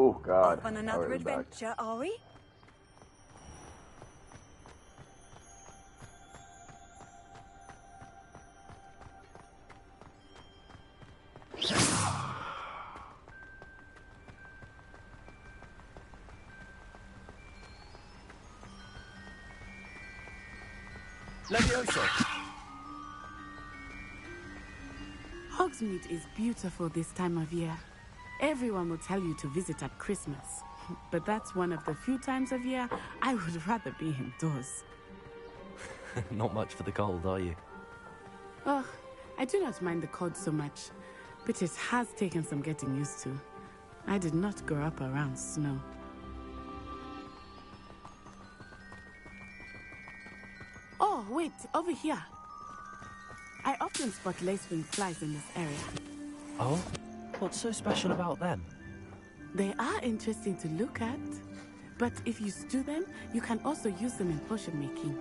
Oh God. Off on All right, another we're back. adventure, are we? Levioso! Hogsmeade is beautiful this time of year. Everyone will tell you to visit at Christmas. But that's one of the few times of year I would rather be indoors. Not much for the cold, are you? Oh, I do not mind the cold so much, but it has taken some getting used to. I did not grow up around snow. Oh, wait, over here. I often spot lacewing flies in this area. Oh? What's so special about them? They are interesting to look at, but if you stew them, you can also use them in potion making.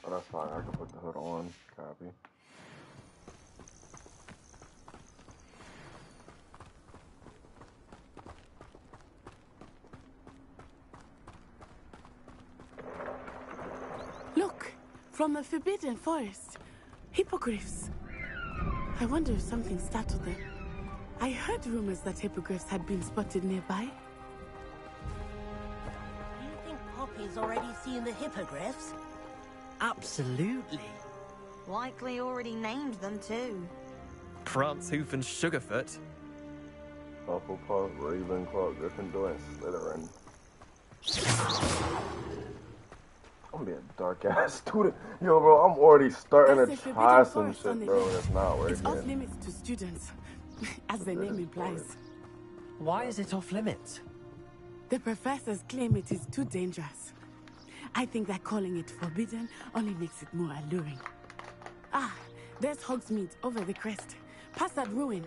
Oh, that's fine. I can put the hood on. Copy. Look, from the Forbidden Forest. Hippogriffs. I wonder if something startled them. I heard rumors that hippogriffs had been spotted nearby. Do you think Poppy's already seen the hippogriffs? Absolutely. Likely already named them too. Prance, Hoof, and Sugarfoot. Hufflepuff, Ravenclaw, Gryffindor, and Slytherin. I'm gonna be a dark ass student. Yo, bro, I'm already starting There's to a try forbidden some forest on shit, the bro. hill. That's not It's off working. limits to students, as the name implies. Why is it off limits? The professors claim it is too dangerous. I think that calling it forbidden only makes it more alluring. Ah, there's Hogsmeade over the crest. Past that ruin.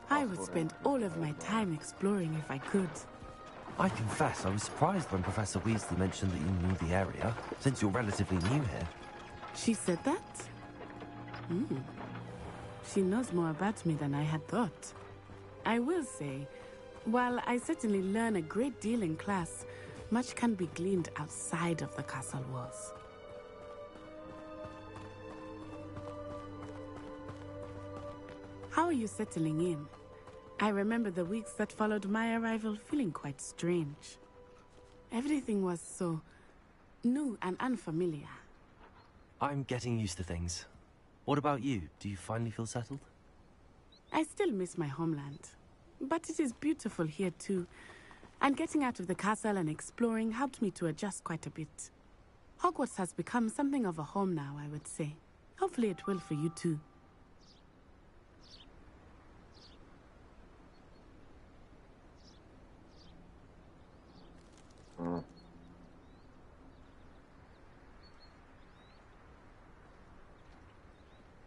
I would spend all of my time exploring if I could. I confess, I was surprised when Professor Weasley mentioned that you knew the area, since you're relatively new here. She said that? She knows more about me than I had thought. I will say, while I certainly learn a great deal in class, much can be gleaned outside of the castle walls. How are you settling in? I remember the weeks that followed my arrival feeling quite strange. Everything was so new and unfamiliar. I'm getting used to things. What about you? Do you finally feel settled? I still miss my homeland, but it is beautiful here too. And getting out of the castle and exploring helped me to adjust quite a bit. Hogwarts has become something of a home now, I would say. Hopefully it will for you too.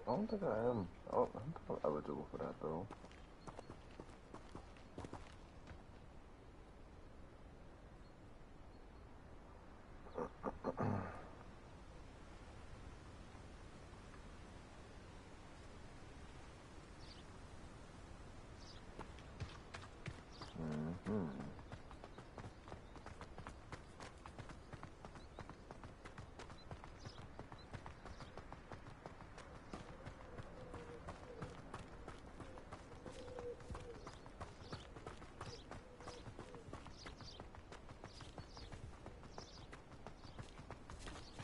don't think I am. I don't think I'm eligible for that, though.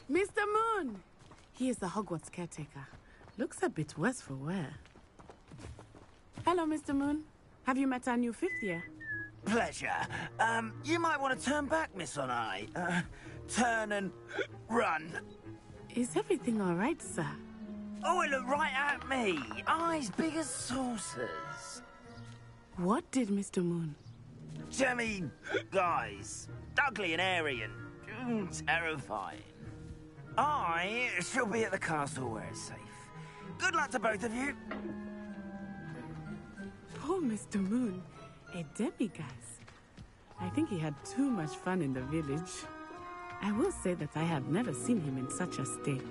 Mr. Moon! He is the Hogwarts caretaker. Looks a bit worse for wear. Hello, Mr. Moon. Have you met our new fifth year? Pleasure. You might want to turn back, Miss Onai. Turn and run. Is everything all right, sir? Oh, it looked right at me. Eyes big as saucers. What did Mr. Moon? Jemmy guys. Ugly and airy and terrifying. I shall be at the castle where it's safe. Good luck to both of you. Poor Mr. Moon. A demiguise. I think he had too much fun in the village. I will say that I have never seen him in such a state.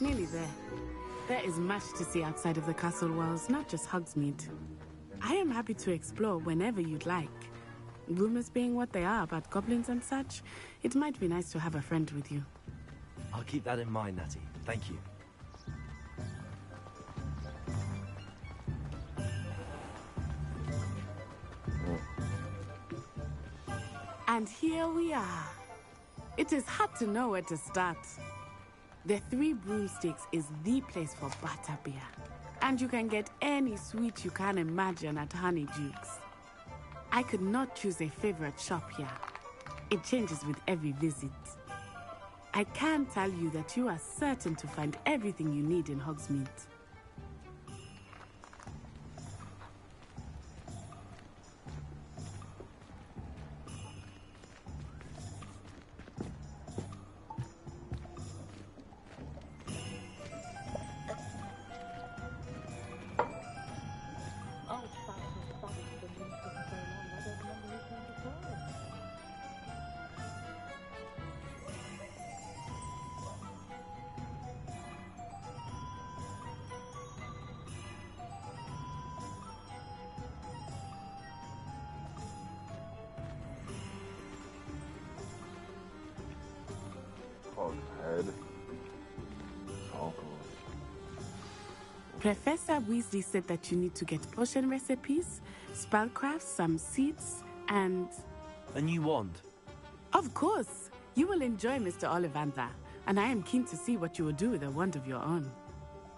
Nearly there. There is much to see outside of the castle walls, not just Hogsmeade. I am happy to explore whenever you'd like. Rumors being what they are about goblins and such, it might be nice to have a friend with you. I'll keep that in mind, Natty. Thank you. And here we are. It is hard to know where to start. The Three Broomsticks is the place for butterbeer. And you can get any sweet you can imagine at Honeydukes. I could not choose a favorite shop here. It changes with every visit. I can tell you that you are certain to find everything you need in Hogsmeade. Head. Professor Weasley said that you need to get potion recipes, spellcrafts, some seeds, and... A new wand. Of course! You will enjoy Mr. Ollivander, and I am keen to see what you will do with a wand of your own.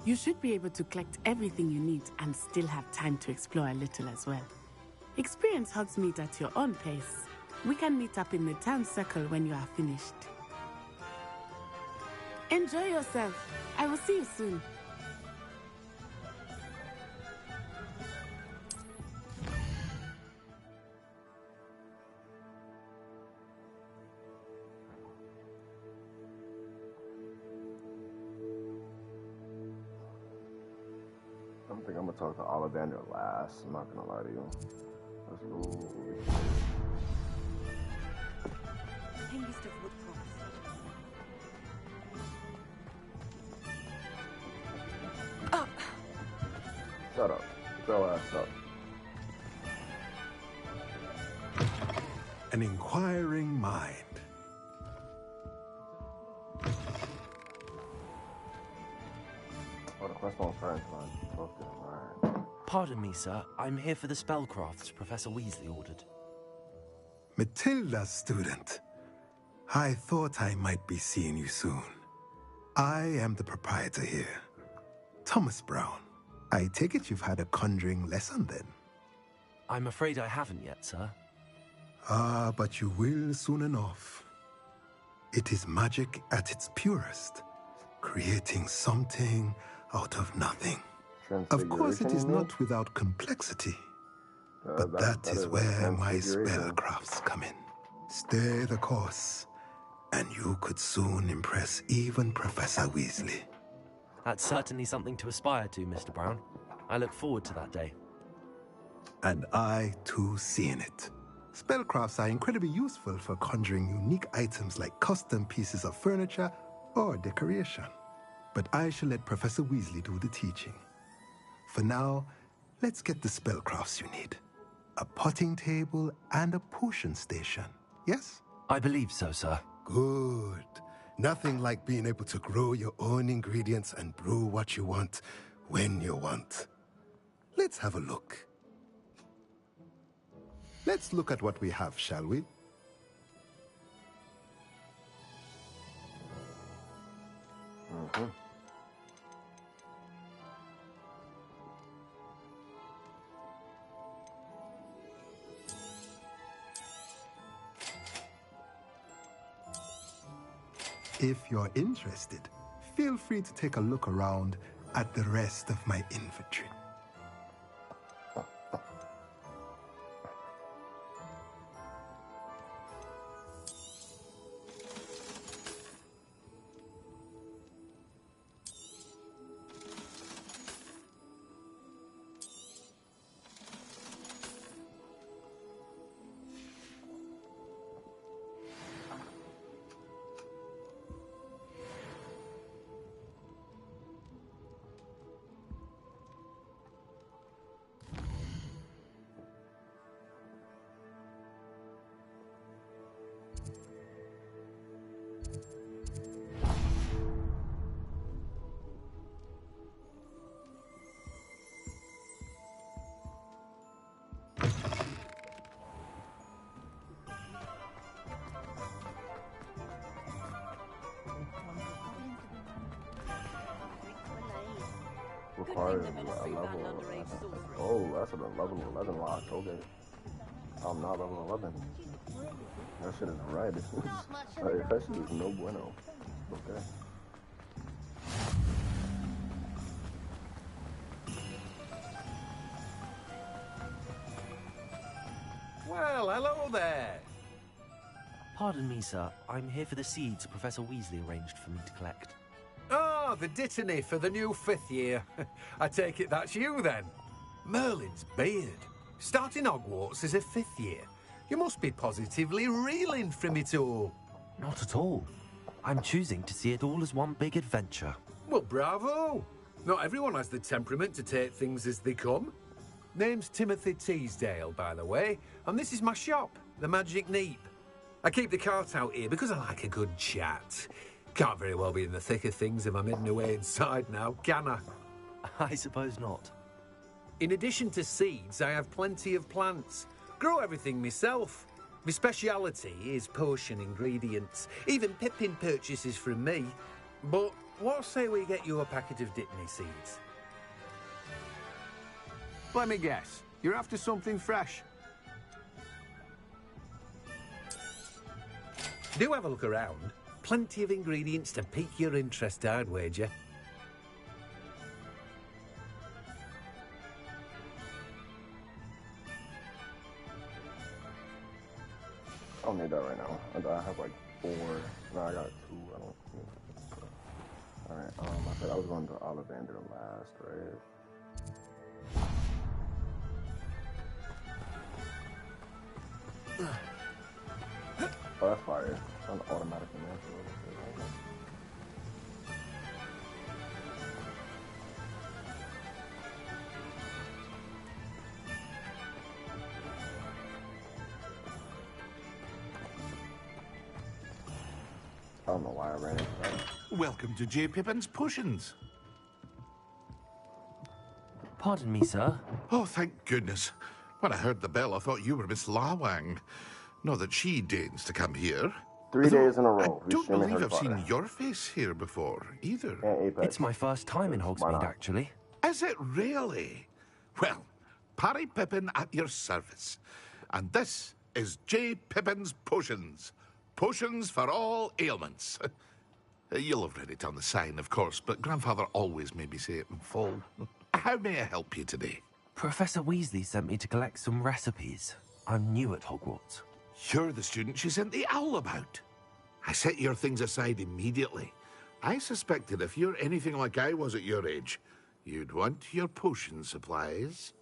You should be able to collect everything you need and still have time to explore a little as well. Experience Hogsmeade at your own pace. We can meet up in the town circle when you are finished. Enjoy yourself. I will see you soon. I think I'm gonna talk to Ollivander last. I'm not gonna lie to you. Let's go. Shut up. Get your ass up. An inquiring mind. Oh, the quest on French, man. Okay, alright. Pardon me, sir. I'm here for the spellcrafts Professor Weasley ordered. Matilda, student. I thought I might be seeing you soon. I am the proprietor here, Thomas Brown. I take it you've had a conjuring lesson then? I'm afraid I haven't yet, sir. Ah, but you will soon enough. It is magic at its purest, creating something out of nothing. Of course, it is not without complexity, but that is where my spellcrafts come in. Stay the course, And you could soon impress even Professor Weasley. That's certainly something to aspire to, Mr. Brown. I look forward to that day. And I, too, seeing it. Spellcrafts are incredibly useful for conjuring unique items like custom pieces of furniture or decoration. But I shall let Professor Weasley do the teaching. For now, let's get the spellcrafts you need. A potting table and a potion station, yes? I believe so, sir. Good. Nothing like being able to grow your own ingredients and brew what you want when you want. Let's have a look. Let's look at what we have, shall we? If you're interested, feel free to take a look around at the rest of my inventory. Requires a level. Oh, that's a level 11 lock. Okay. I'm not level 11. That shit is red. Like, that shit is no bueno. Okay. Well, hello there. Pardon me, sir. I'm here for the seeds Professor Weasley arranged for me to collect. Oh, the dittany for the new 5th year. I take it that's you, then. Merlin's beard. Starting Hogwarts as a 5th year. You must be positively reeling from it all. Not at all. I'm choosing to see it all as one big adventure. Well, bravo. Not everyone has the temperament to take things as they come. Name's Timothy Teasdale, by the way, and this is my shop, the Magic Neep. I keep the cart out here because I like a good chat. Can't very well be in the thick of things if I'm hidden away inside now, can I? I suppose not. In addition to seeds, I have plenty of plants. Grow everything myself. My speciality is potion ingredients. Even Pippin purchases from me. But what say we get you a packet of Dittany seeds? Let me guess. You're after something fresh. Do have a look around. Plenty of ingredients to pique your interest, I'd wager. I don't need that right now. I have like 4. No, I got 2. I don't need that. Alright, I said I was going to Ollivander last, right? Oh, that's fire. It's an automatic mantle. I don't know why I ran into that. Welcome to J. Pippin's Potions. Pardon me, sir. Oh, thank goodness. When I heard the bell, I thought you were Miss Lawang. Not that she deigns to come here. 3 days in a row. I don't believe I've seen your face here before, either. It's my first time in Hogsmeade, actually. Is it really? Well, Parry Pippin at your service. And this is J. Pippin's Potions. Potions for all ailments. You'll have read it on the sign, of course, but Grandfather always made me say it in full. How may I help you today? Professor Weasley sent me to collect some recipes. I'm new at Hogwarts. You're the student she sent the owl about. I set your things aside immediately. I suspected if you're anything like I was at your age, you'd want your potion supplies.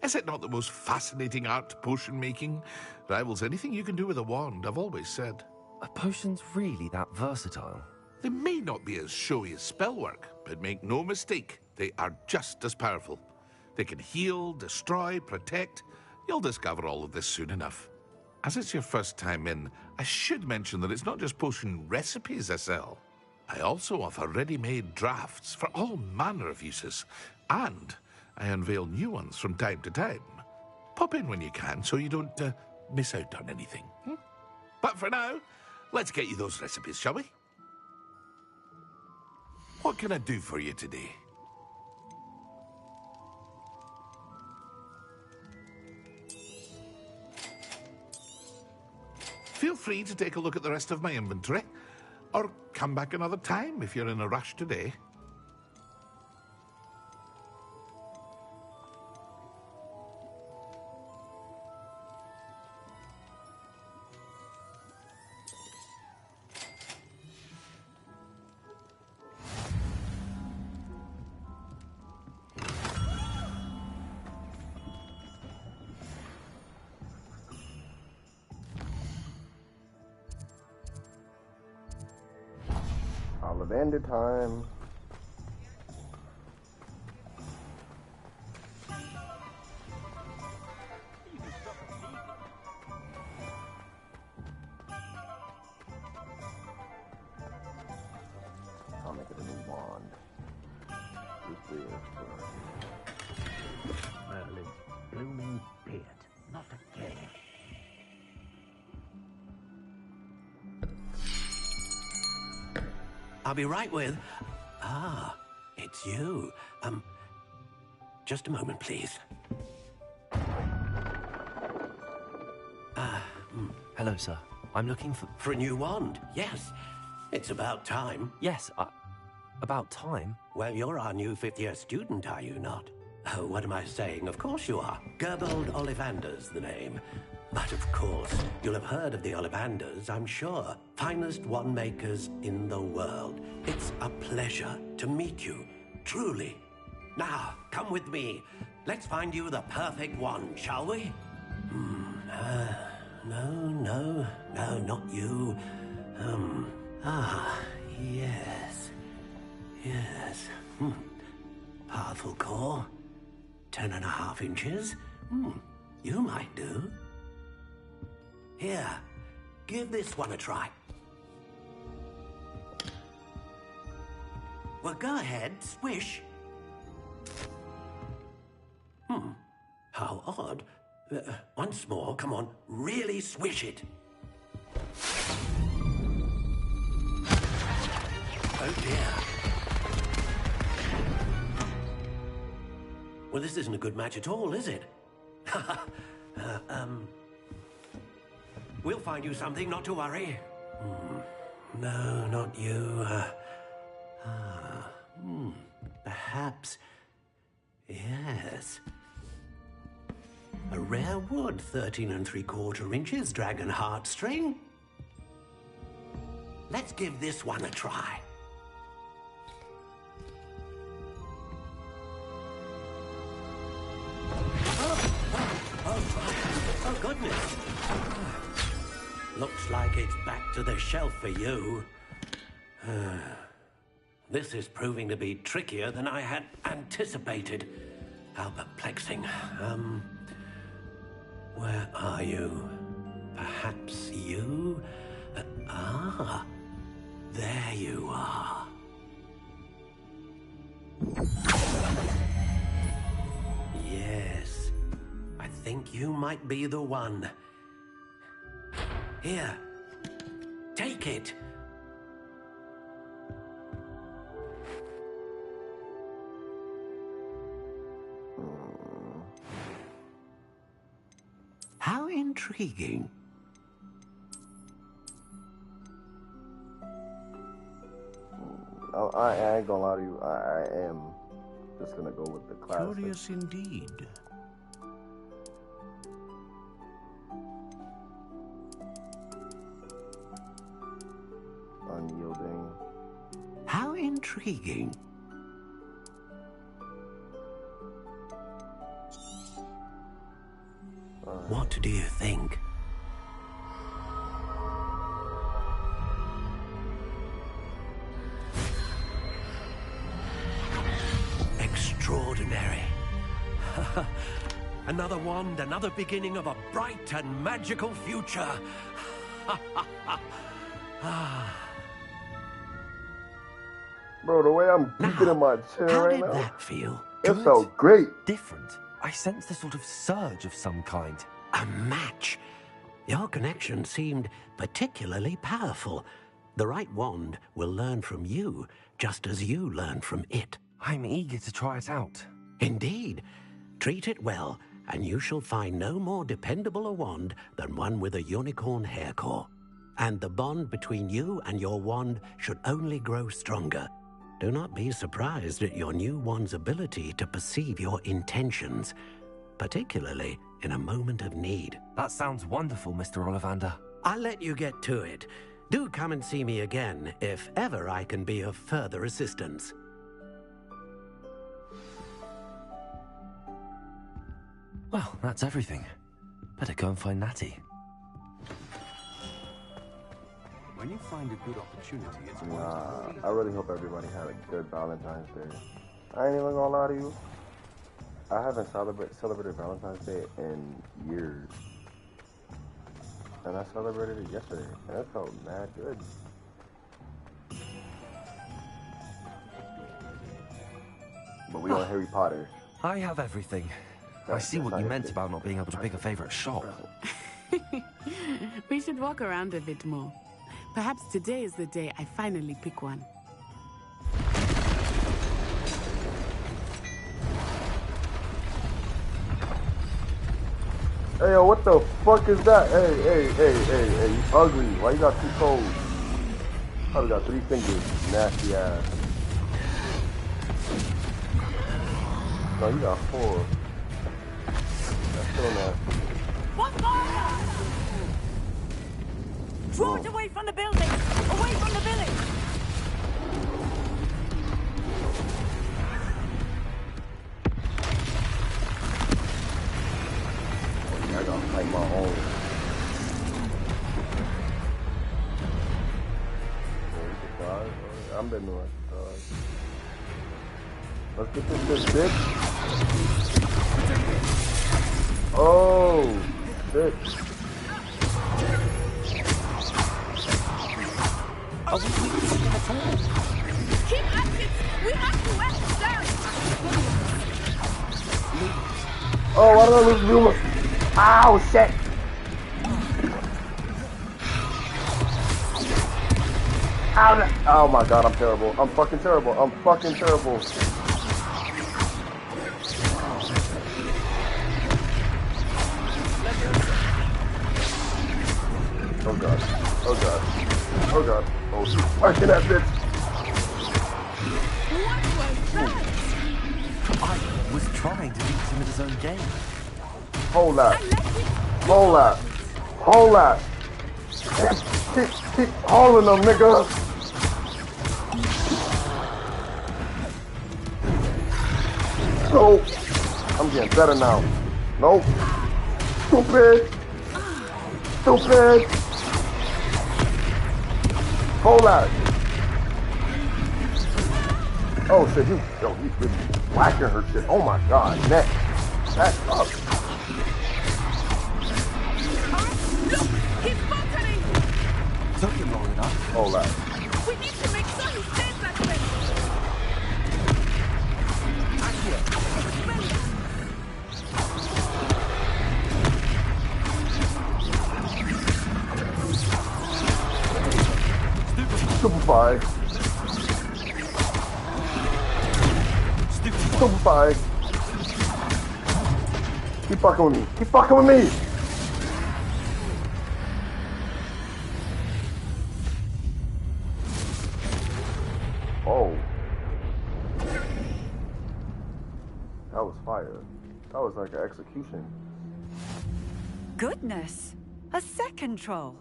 Is it not the most fascinating art, potion making? Rivals anything you can do with a wand, I've always said. Are potions really that versatile? They may not be as showy as spellwork, but make no mistake, they are just as powerful. They can heal, destroy, protect. You'll discover all of this soon enough. As it's your first time in, I should mention that it's not just potion recipes I sell. I also offer ready-made drafts for all manner of uses, and I unveil new ones from time to time. Pop in when you can so you don't miss out on anything. But for now, let's get you those recipes, shall we? What can I do for you today? Feel free to take a look at the rest of my inventory, or come back another time if you're in a rush today. Ollivander time. I'll make it a new wand. This is Merlin's blooming beard. Not again. I'll be right with... Ah, it's you. Just a moment, please. Hello, sir. I'm looking for... For a new wand, yes. It's about time. Yes, about time? Well, you're our new fifth-year student, are you not? Oh, what am I saying? Of course you are. Gerbold Ollivander's the name. But of course, you'll have heard of the Ollivanders, I'm sure. Finest wand makers in the world. It's a pleasure to meet you, truly. Now, come with me. Let's find you the perfect wand, shall we? No, not you. Yes. Powerful core. 10.5 inches. You might do. Here, give this one a try. Well, go ahead, swish. How odd. Once more, come on, really swish it. Oh dear. Well, this isn't a good match at all, is it? We'll find you something, not to worry. No, not you. Perhaps... Yes. A rare wood, 13 3/4 inches, dragon heartstring. Let's give this one a try. Oh, goodness. Looks like it's back to the shelf for you. This is proving to be trickier than I had anticipated. How perplexing. Where are you? Perhaps you? There you are. Yes, I think you might be the one. Here, take it. How intriguing. Oh, I ain't gonna lie to you. I am just gonna go with the classic. Curious indeed. intriguing. What do you think? Extraordinary. Another wand, another beginning of a bright and magical future. Bro, the way I'm peeking in my chair How right did now, that feel? it felt great. Different. I sensed a sort of surge of some kind. A match. Your connection seemed particularly powerful. The right wand will learn from you, just as you learn from it. I'm eager to try it out. Indeed. Treat it well, and you shall find no more dependable a wand than one with a unicorn hair core. And the bond between you and your wand should only grow stronger. Do not be surprised at your new wand's ability to perceive your intentions, particularly in a moment of need. That sounds wonderful, Mr. Ollivander. I'll let you get to it. Do come and see me again if ever I can be of further assistance. Well, that's everything. Better go and find Natty. When you find a good opportunity, it's I really hope everybody had a good Valentine's Day. I ain't even gonna lie to you. I haven't celebrated Valentine's Day in years. And I celebrated it yesterday, and it felt mad good. But we on Harry Potter. I have everything. I see what you meant about not being able to pick a favorite shop. We should walk around a bit more. Perhaps today is the day I finally pick one. Hey, yo, what the fuck is that? Hey, you ugly. Why you got 2 toes? Probably got 3 fingers, nasty ass. No, you got 4. That's still nasty. What fire? Draw it away from the building! Away from the village! I gotta fight my own. I'm been doing let's get this bitch. Oh, shit. Are we weakening them at all? Keep at it! We have to wet down! Oh, why did I lose Luma? Ow, shit! Ow, oh my god, I'm terrible. I'm fucking terrible. I'm fucking terrible. Oh god. Oh god. Oh god. Oh, she's fucking that bitch. What was that? I was trying to beat him at his own game. Hold that. Hold that. Hold that. Keep holding them, nigga. Nope. I'm getting better now. Nope. Stupid. Stupid. Hold that. Oh shit, you really whacking her shit. Oh my god, neck. Back up. Look! He's buttering! Took him long enough. Hold that. We need to make sure he stays that way! Stupefy. Stupefy. Keep fucking with me. Keep fucking with me. Oh. That was fire. That was like an execution. Goodness! A second troll!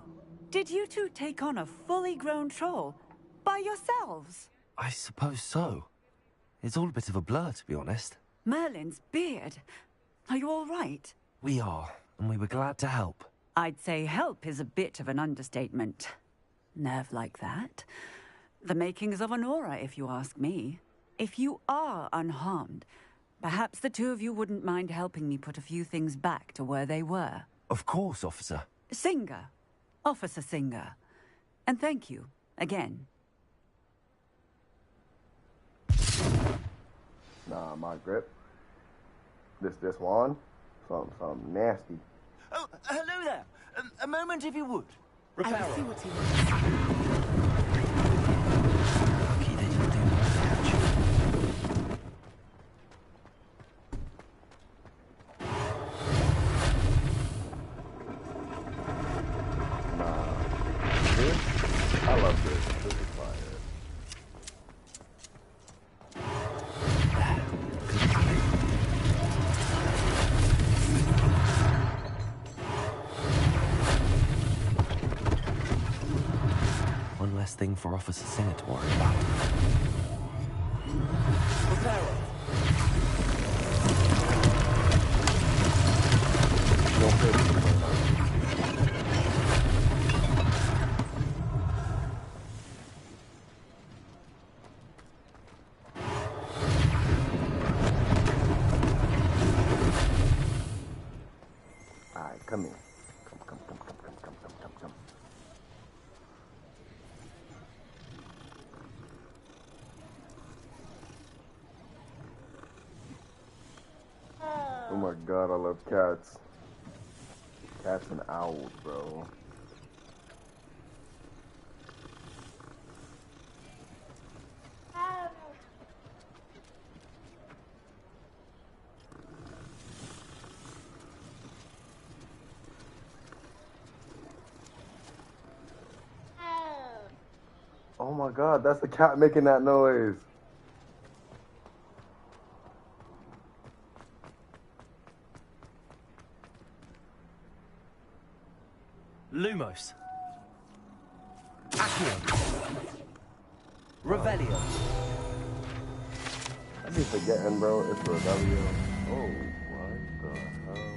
Did you two take on a fully grown troll by yourselves? I suppose so. It's all a bit of a blur, to be honest. Merlin's beard. Are you all right? We are, and we were glad to help. I'd say help is a bit of an understatement. Nerve like that. The makings of an aura, if you ask me. If you are unharmed, perhaps the two of you wouldn't mind helping me put a few things back to where they were. Of course, officer. Singer. Officer Singer. And thank you, again. Nah, my grip. This one? Something nasty. Oh, hello there. A moment, if you would. I will see what he Lucky they didn't do more damage. Nah. This? I love this. This is fire. One less thing for Officer Singer to worry about. Alright, come here. Come. Oh my god, I love cats. Cats and owls, bro. Oh my god, that's the cat making that noise. Lumos. Accio. Revelio. I be forgetting, bro. It's Revelio. Oh, what the hell?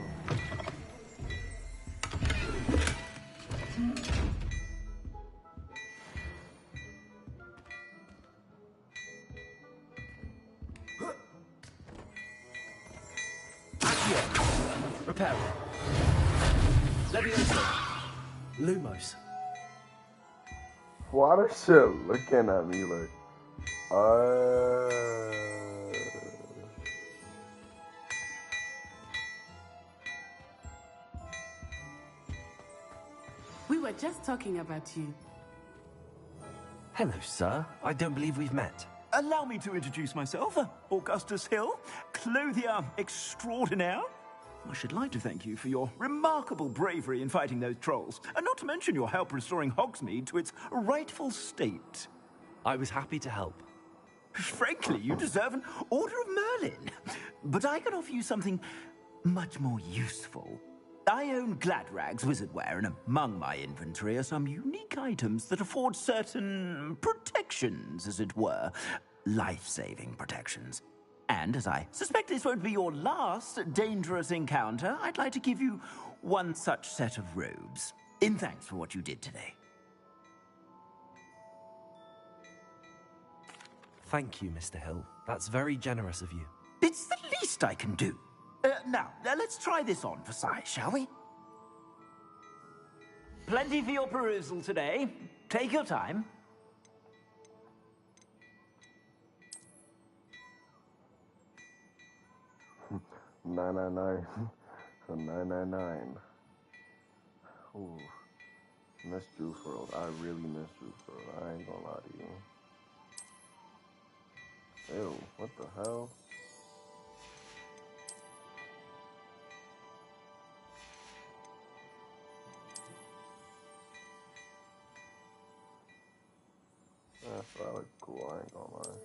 Accio. Reparo. Levioso. Lumos. Why does shit looking at me like, We were just talking about you. Hello, sir. I don't believe we've met. Allow me to introduce myself, Augustus Hill, clothier extraordinaire. I should like to thank you for your remarkable bravery in fighting those trolls, and not to mention your help restoring Hogsmeade to its rightful state. I was happy to help. Frankly, you deserve an Order of Merlin. But I can offer you something much more useful. I own Gladrag's wizardware, and among my inventory are some unique items that afford certain protections, as it were. Life-saving protections. And as I suspect this won't be your last dangerous encounter, I'd like to give you one such set of robes, in thanks for what you did today. Thank you, Mr. Hill. That's very generous of you. It's the least I can do. Now, let's try this on for size, shall we? Plenty for your perusal today. Take your time. $9.99. Ooh, miss Juice WRLD. I really miss Juice WRLD. I ain't gonna lie to you. Ew, what the hell? That's probably cool. I ain't gonna lie.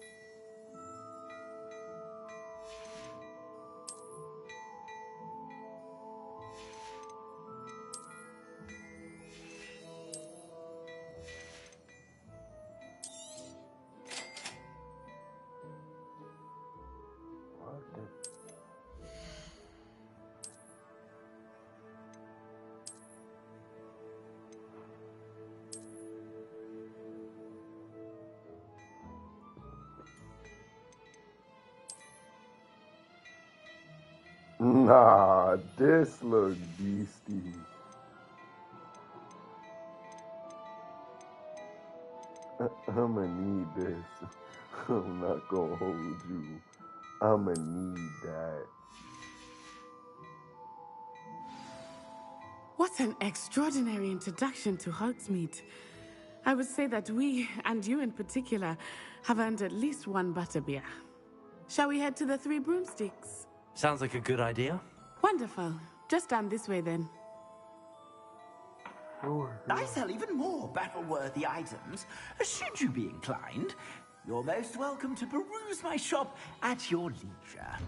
Nah, this look beastie. I'ma need this. I'm not gonna hold you. I'ma need that. What an extraordinary introduction to Hogsmeade. I would say that we, and you in particular, have earned at least one butterbeer. Shall we head to the Three Broomsticks? Sounds like a good idea. Wonderful. Just down this way then. I sell even more battle-worthy items. Should you be inclined, you're most welcome to peruse my shop at your leisure.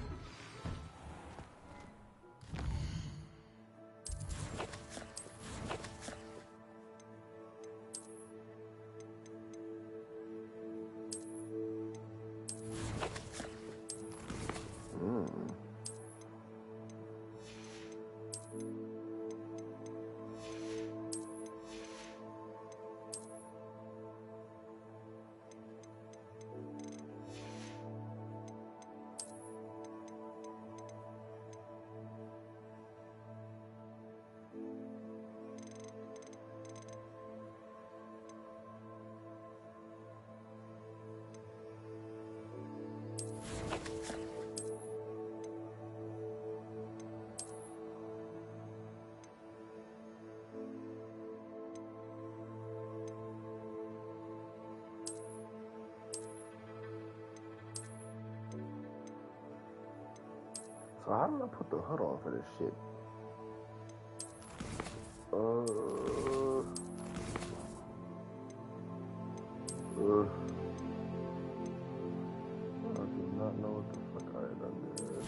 So how did I put the hood on for this shit? I do not know what the fuck I done there.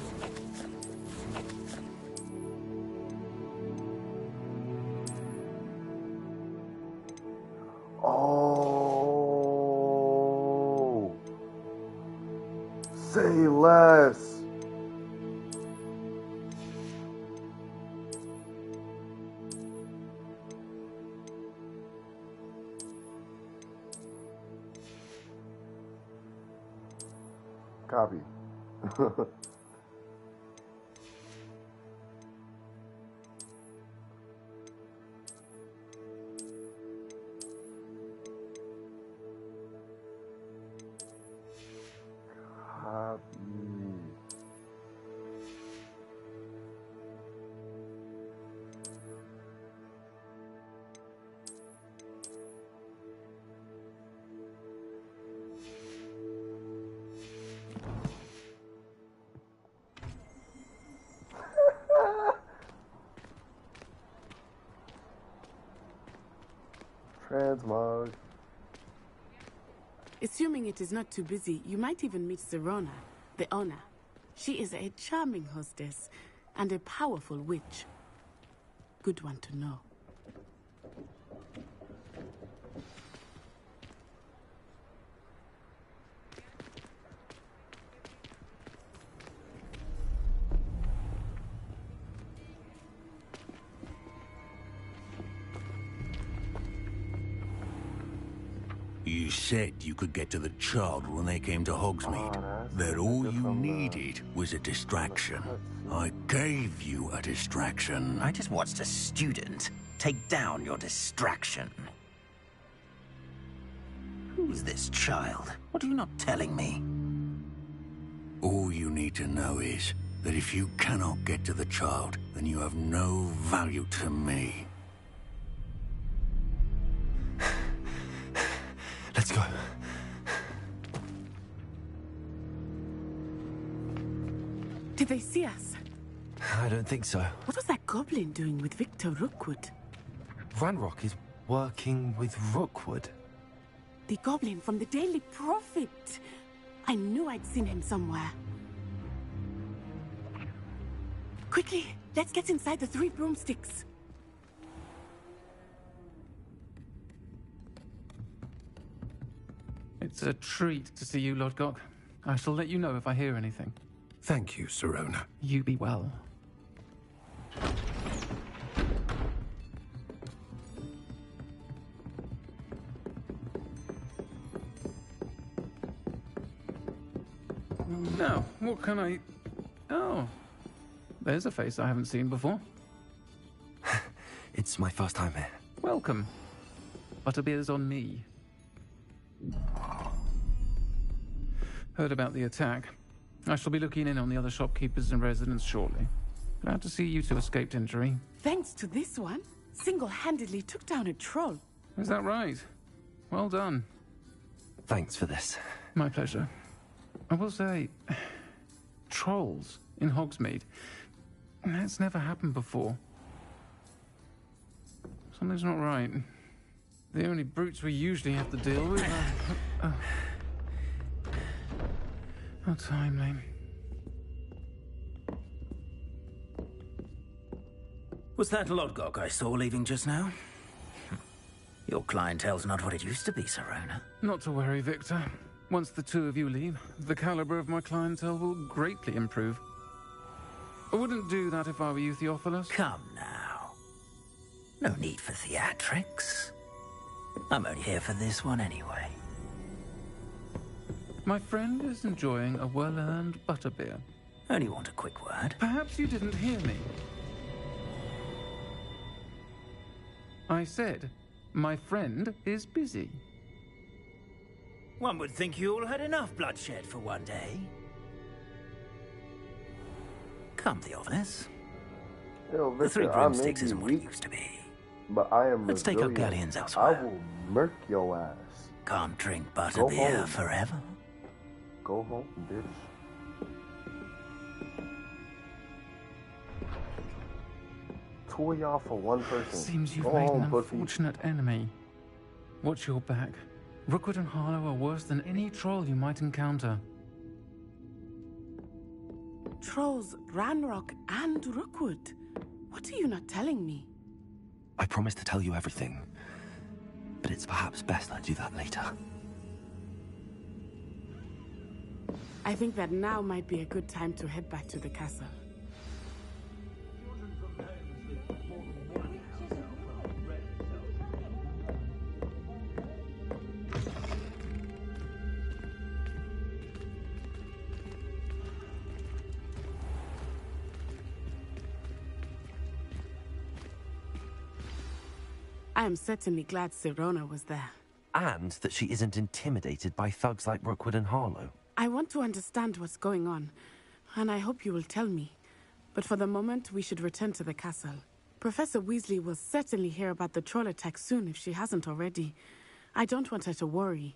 Oh, say less. Copy. Transmog. Assuming it is not too busy, you might even meet Serona, the owner. She is a charming hostess and a powerful witch. Good one to know. You said you could get to the child when they came to Hogsmeade. That all you needed was a distraction. I gave you a distraction. I just watched a student take down your distraction. Who's this child? What are you not telling me? All you need to know is that if you cannot get to the child, then you have no value to me. Let's go. Did they see us? I don't think so. What was that goblin doing with Victor Rookwood? Ranrock is working with Rookwood. The goblin from the Daily Prophet. I knew I'd seen him somewhere. Quickly, let's get inside the Three Broomsticks. It's a treat to see you, Lord Gok. I shall let you know if I hear anything. Thank you, Serona. You be well. Now, what can I... Oh. There's a face I haven't seen before. It's my first time here. Welcome. Butterbeer's on me. Heard about the attack. I shall be looking in on the other shopkeepers and residents shortly. Glad to see you two escaped injury. Thanks to this one, single-handedly took down a troll. Is that right? Well done. Thanks for this. My pleasure. I will say, trolls in Hogsmeade. That's never happened before. Something's not right. The only brutes we usually have to deal with are... How timely. Was that Lodgok I saw leaving just now? Your clientele's not what it used to be, Serona. Not to worry, Victor. Once the two of you leave, the caliber of my clientele will greatly improve. I wouldn't do that if I were you, Theophilus. Come now. No need for theatrics. I'm only here for this one anyway. My friend is enjoying a well-earned butterbeer. Only want a quick word. Perhaps you didn't hear me. I said, my friend is busy. One would think you all had enough bloodshed for one day. Come, Theophilus. Yo, Victor, The Three Broomsticks isn't what it used to be. But I am Let's take up resilient. galleons elsewhere. I will murk your ass. Can't drink Go butterbeer home. forever. Go home, bitch. Two of y'all for one person. Seems you've Go made home, an pussy. unfortunate enemy. Watch your back. Rookwood and Harlow are worse than any troll you might encounter. Trolls, Ranrock, and Rookwood. What are you not telling me? I promised to tell you everything, but it's perhaps best I do that later. I think that now might be a good time to head back to the castle. I am certainly glad Serona was there. And that she isn't intimidated by thugs like Rookwood and Harlow. I want to understand what's going on, and I hope you will tell me. But for the moment, we should return to the castle. Professor Weasley will certainly hear about the troll attack soon if she hasn't already. I don't want her to worry.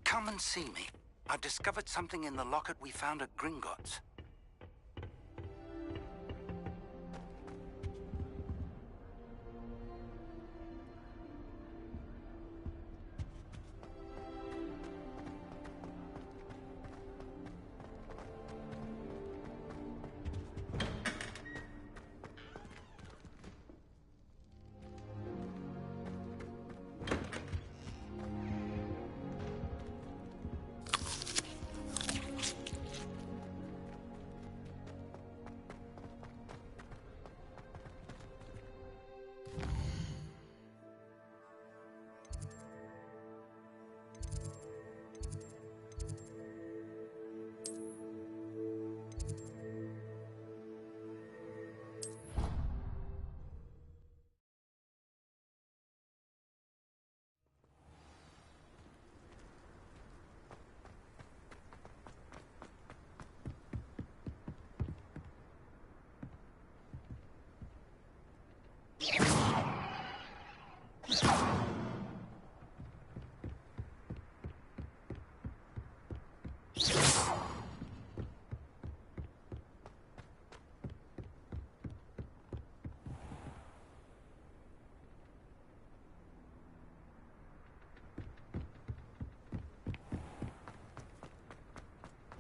Come and see me. I've discovered something in the locket we found at Gringotts.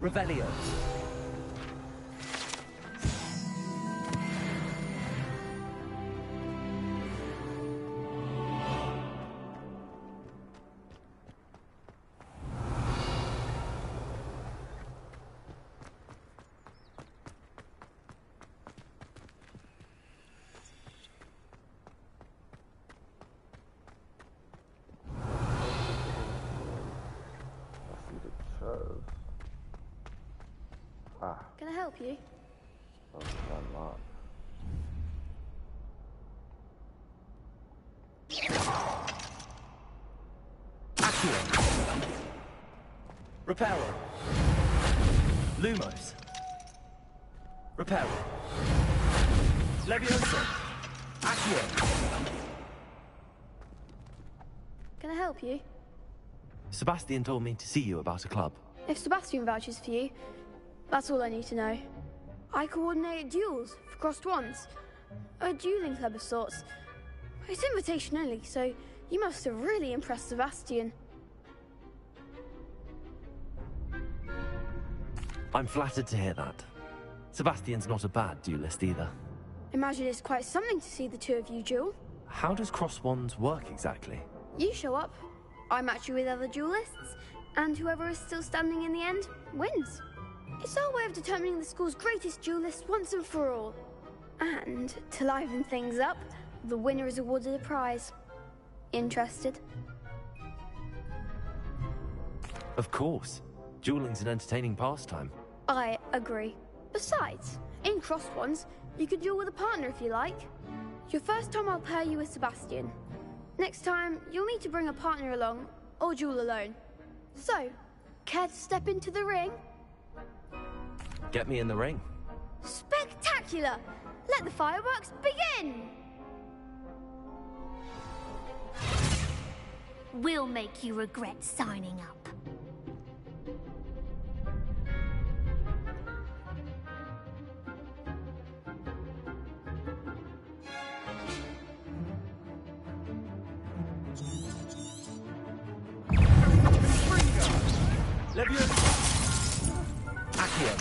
Revelio. Can I help you? Accio. Reparo. Lumos. Reparo. Levioso. Accio. Can I help you? Sebastian told me to see you about a club. If Sebastian vouches for you, that's all I need to know. I coordinate duels for crossed wands. A dueling club of sorts. It's invitation only, so you must have really impressed Sebastian. I'm flattered to hear that. Sebastian's not a bad duelist either. Imagine it's quite something to see the two of you duel. How does cross wands work exactly? You show up, I match you with other duelists, and whoever is still standing in the end wins. It's our way of determining the school's greatest duelist once and for all. And to liven things up, the winner is awarded a prize. Interested? Of course. Dueling's an entertaining pastime. I agree. Besides, in crossed ones, you could duel with a partner if you like. Your first time I'll pair you with Sebastian. Next time, you'll need to bring a partner along, or duel alone. So, care to step into the ring? Get me in the ring. Spectacular! Let the fireworks begin! We'll make you regret signing up. Levioso. Accio.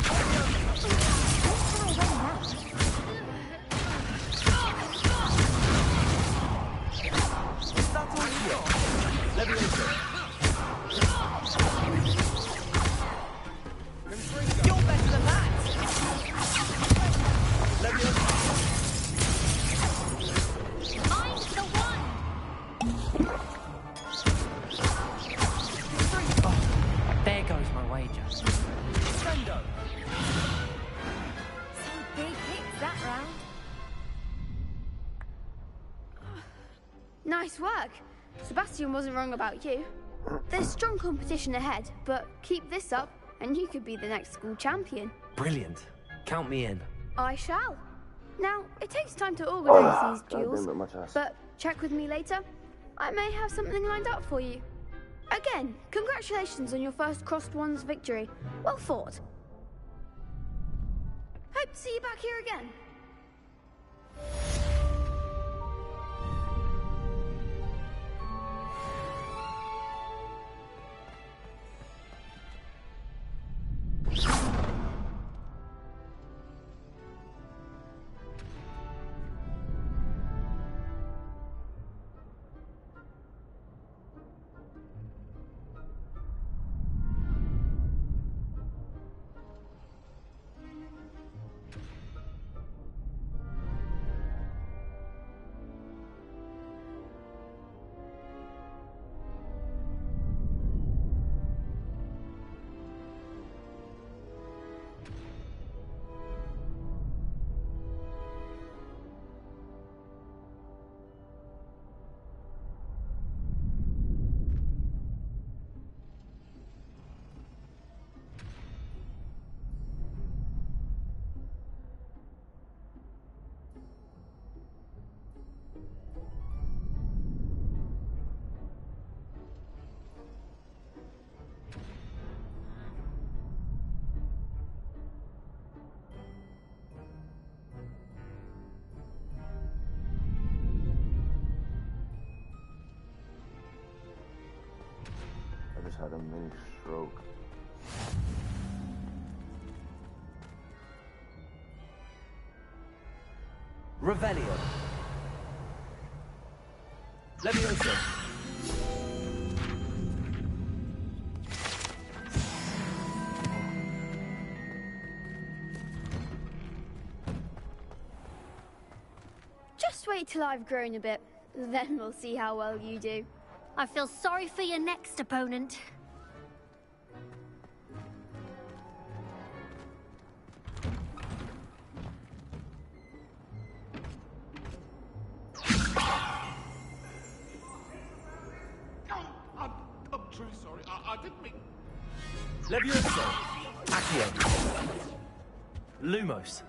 You're better than that! Levioso. Mine's the one! There goes my wager. Sendo. Some big hits that round. Nice work. Sebastian wasn't wrong about you. There's strong competition ahead, but keep this up and you could be the next school champion. Brilliant. Count me in. I shall. Now, it takes time to organise these duels, but check with me later. I may have something lined up for you. Again, congratulations on your first crossed wands victory. Well fought. Hope to see you back here again. had a mini stroke. Revelio. Leviosa. Just wait till I've grown a bit. Then we'll see how well you do. I feel sorry for your next opponent. I'm truly sorry. I didn't mean... Leviosa. Accio. Lumos.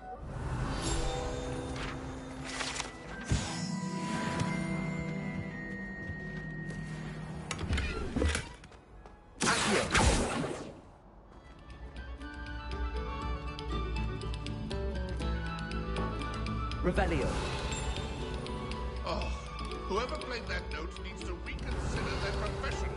Revelio. Oh, whoever played that note needs to reconsider their profession.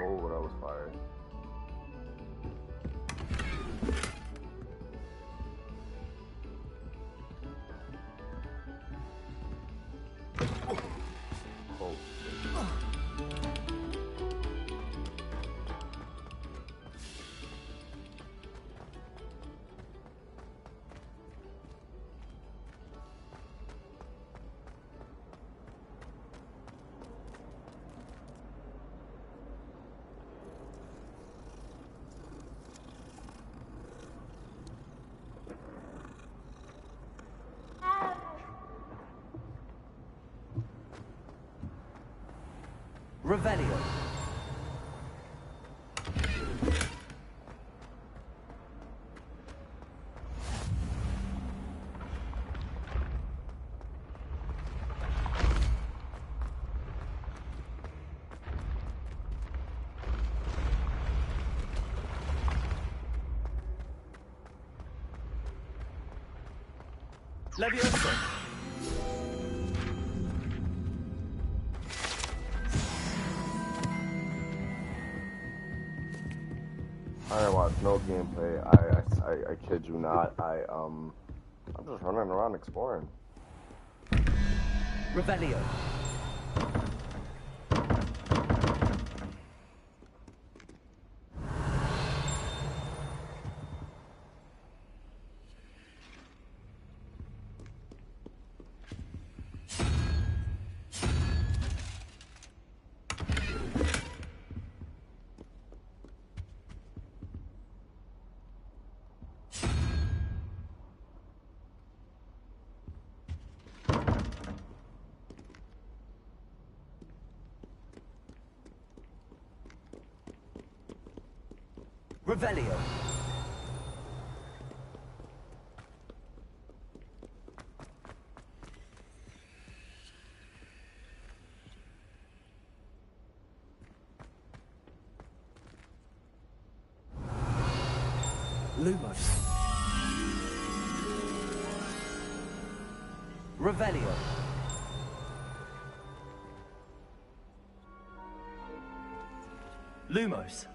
Oh, that was fire. Oh, Revelio. Leviosa. I didn't watch no gameplay. I kid you not. I'm just running around exploring. Revelio. Revelio. Lumos. Revelio. Lumos.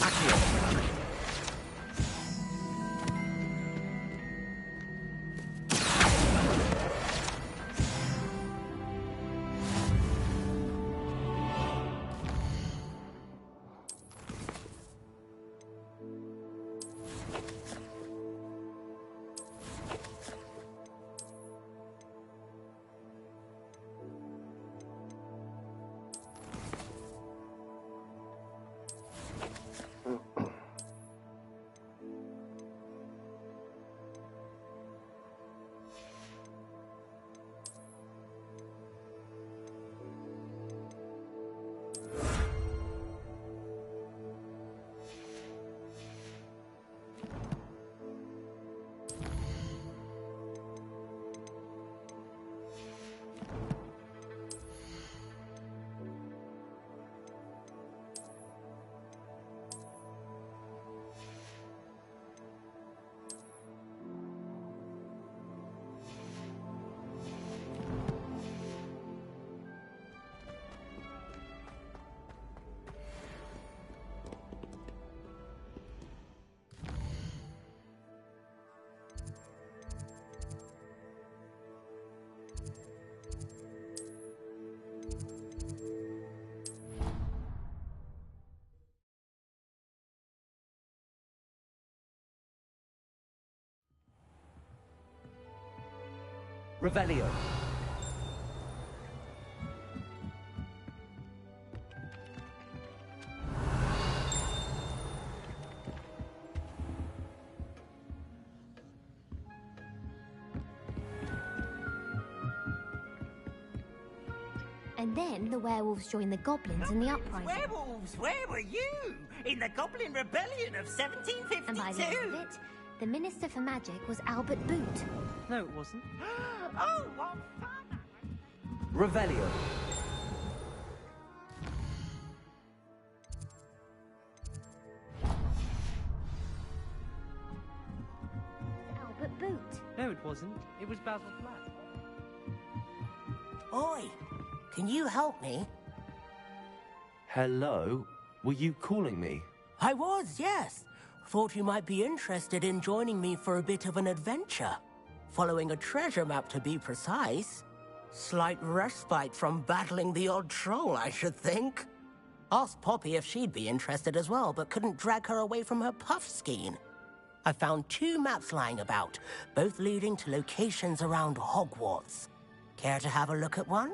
Accio. Revelio. And then the werewolves joined the goblins in the uprising. Werewolves, where were you? In the Goblin Rebellion of 1752? And by the end of it, the Minister for Magic was Albert Boot. No, it wasn't. Oh, what fun! Revelio. Albert Boot. No, it wasn't. It was Basil Flat. Oi, can you help me? Hello? Were you calling me? I was, yes. Thought you might be interested in joining me for a bit of an adventure. Following a treasure map, to be precise. Slight respite from battling the odd troll, I should think. Asked Poppy if she'd be interested as well, but couldn't drag her away from her puff skein. I found 2 maps lying about, both leading to locations around Hogwarts. Care to have a look at one?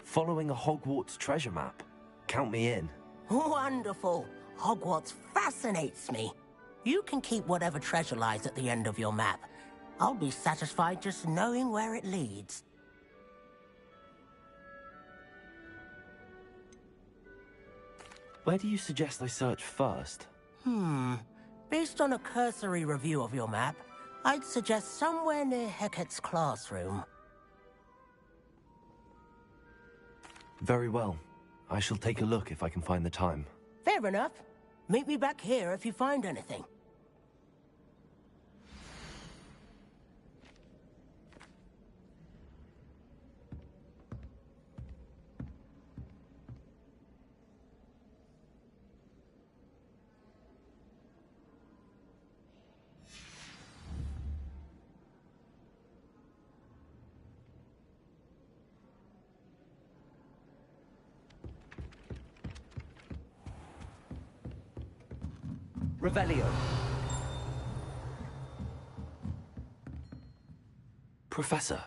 Following a Hogwarts treasure map. Count me in. Wonderful. Hogwarts fascinates me. You can keep whatever treasure lies at the end of your map. I'll be satisfied just knowing where it leads. Where do you suggest I search first? Based on a cursory review of your map, I'd suggest somewhere near Hecat's classroom. Very well. I shall take a look if I can find the time. Fair enough. Meet me back here if you find anything. Revelio. Professor,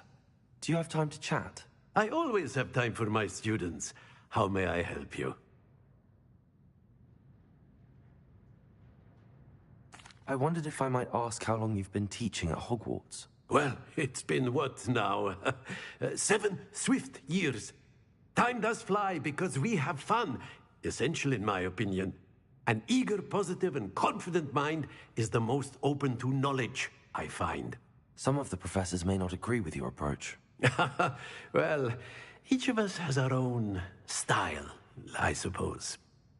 do you have time to chat? I always have time for my students. How may I help you? I wondered if I might ask how long you've been teaching at Hogwarts. Well, it's been what now? 7 swift years. Time does fly because we have fun. Essential in my opinion. An eager, positive, and confident mind is the most open to knowledge, I find. Some of the professors may not agree with your approach. Well, each of us has our own style, I suppose.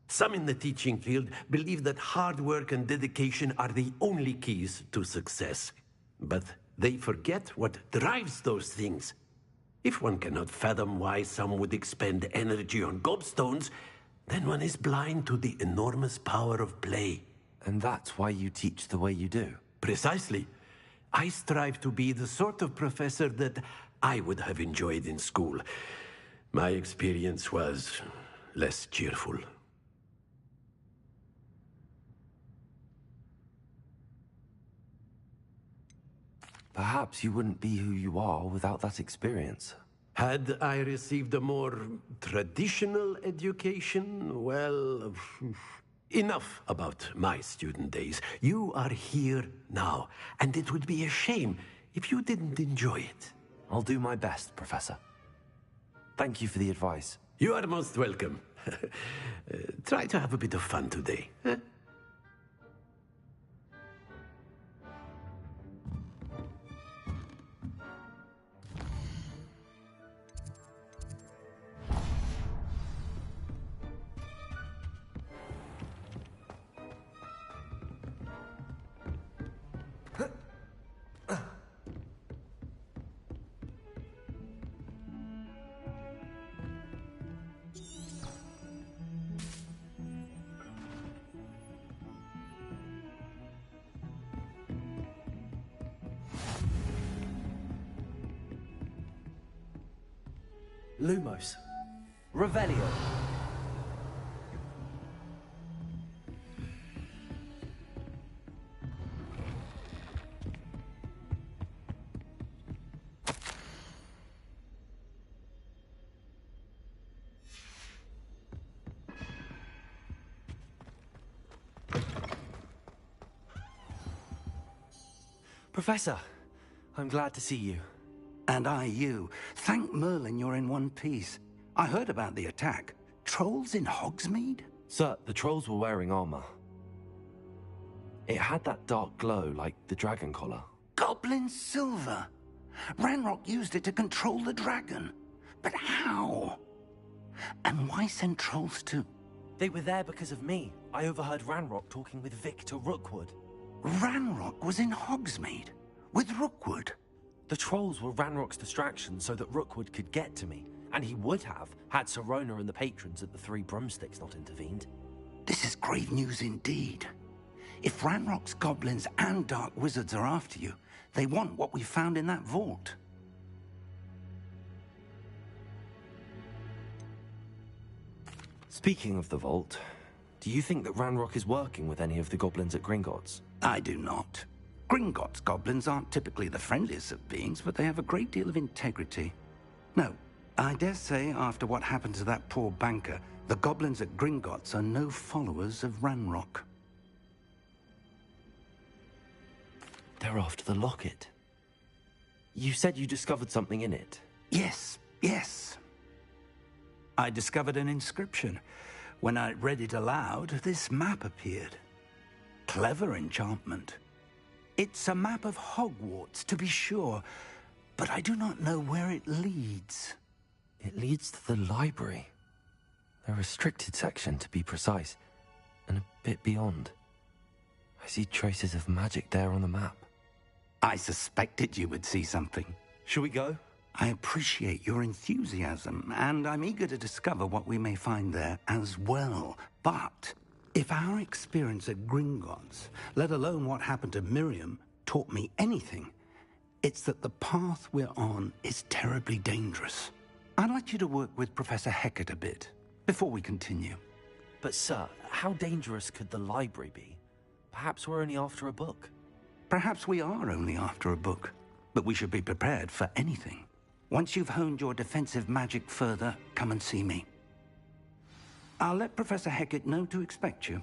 Some in the teaching field believe that hard work and dedication are the only keys to success. But they forget what drives those things. If one cannot fathom why some would expend energy on gobstones, then one is blind to the enormous power of play. And that's why you teach the way you do? Precisely. I strive to be the sort of professor that I would have enjoyed in school. My experience was less cheerful. Perhaps you wouldn't be who you are without that experience. Had I received a more traditional education, well, enough about my student days. You are here now, and it would be a shame if you didn't enjoy it. I'll do my best, Professor. Thank you for the advice. You are most welcome. Try to have a bit of fun today. Huh? Lumos. Revelio. Professor, I'm glad to see you. And I you. Thank Merlin you're in one piece. I heard about the attack. Trolls in Hogsmeade? Sir, the trolls were wearing armor. It had that dark glow like the dragon collar. Goblin silver. Ranrock used it to control the dragon. But how? And why send trolls to... They were there because of me. I overheard Ranrock talking with Victor Rookwood. Ranrock was in Hogsmeade? With Rookwood? The trolls were Ranrock's distraction so that Rookwood could get to me. And he would have, had Sirona and the patrons at the Three Broomsticks not intervened. This is grave news indeed. If Ranrock's goblins and dark wizards are after you, they want what we found in that vault. Speaking of the vault, do you think that Ranrock is working with any of the goblins at Gringotts? I do not. Gringotts goblins aren't typically the friendliest of beings, but they have a great deal of integrity. No, I dare say after what happened to that poor banker, the goblins at Gringotts are no followers of Ranrock. They're after the locket. You said you discovered something in it. Yes. I discovered an inscription. When I read it aloud, this map appeared. Clever enchantment. It's a map of Hogwarts, to be sure, but I do not know where it leads. It leads to the library. A restricted section, to be precise, and a bit beyond. I see traces of magic there on the map. I suspected you would see something. Shall we go? I appreciate your enthusiasm, and I'm eager to discover what we may find there as well. But if our experience at Gringotts, let alone what happened to Miriam, taught me anything, it's that the path we're on is terribly dangerous. I'd like you to work with Professor Hecat a bit before we continue. But sir, how dangerous could the library be? Perhaps we're only after a book. Perhaps we are only after a book, but we should be prepared for anything. Once you've honed your defensive magic further, come and see me. I'll let Professor Hecat know to expect you.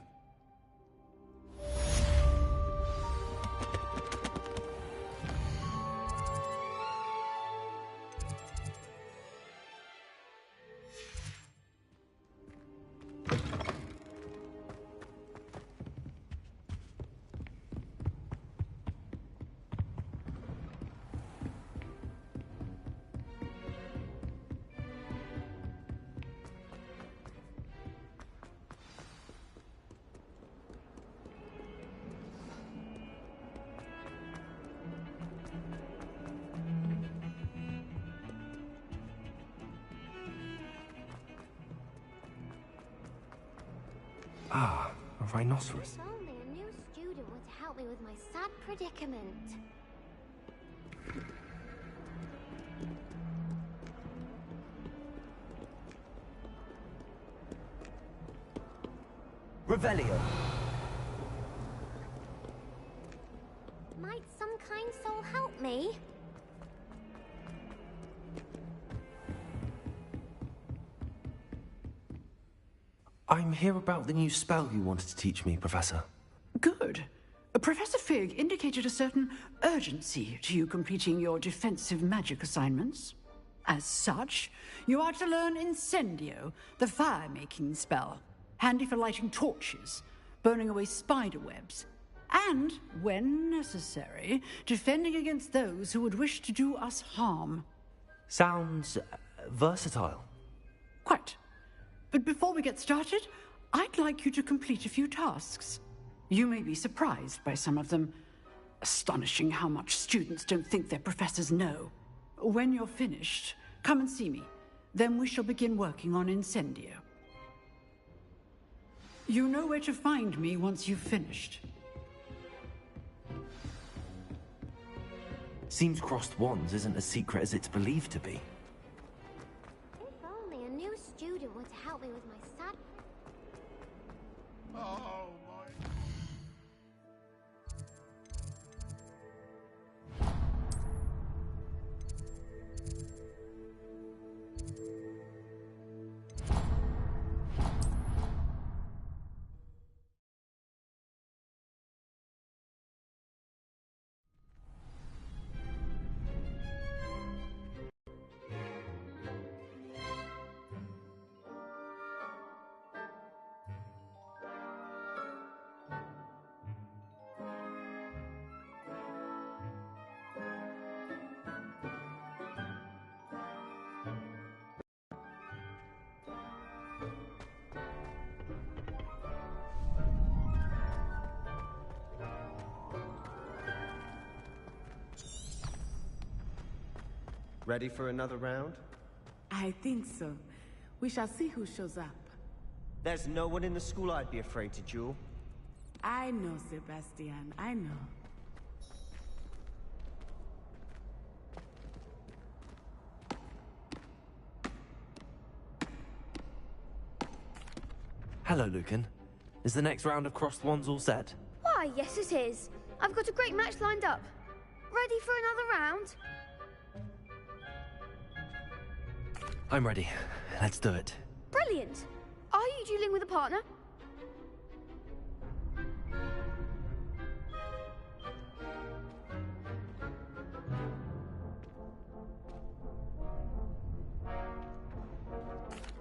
Ah, a rhinoceros. If only a new student would help me with my sad predicament. Revelio. Might some kind soul help me? I'm here about the new spell you wanted to teach me, Professor. Good. Professor Fig indicated a certain urgency to you completing your defensive magic assignments. As such, you are to learn Incendio, the fire-making spell, handy for lighting torches, burning away spider webs, and, when necessary, defending against those who would wish to do us harm. Sounds versatile. Quite. But before we get started, I'd like you to complete a few tasks. You may be surprised by some of them. Astonishing how much students don't think their professors know. When you're finished, come and see me. Then we shall begin working on Incendio. You know where to find me once you've finished. Seems crossed wands isn't as secret as it's believed to be. If only a new student would help me with my sad... Oh, my... Ready for another round? I think so. We shall see who shows up. There's no one in the school I'd be afraid to duel. I know, Sebastian. I know. Hello, Lucan. Is the next round of crossed wands all set? Why, yes it is. I've got a great match lined up. Ready for another round? I'm ready. Let's do it. Brilliant. Are you dueling with a partner?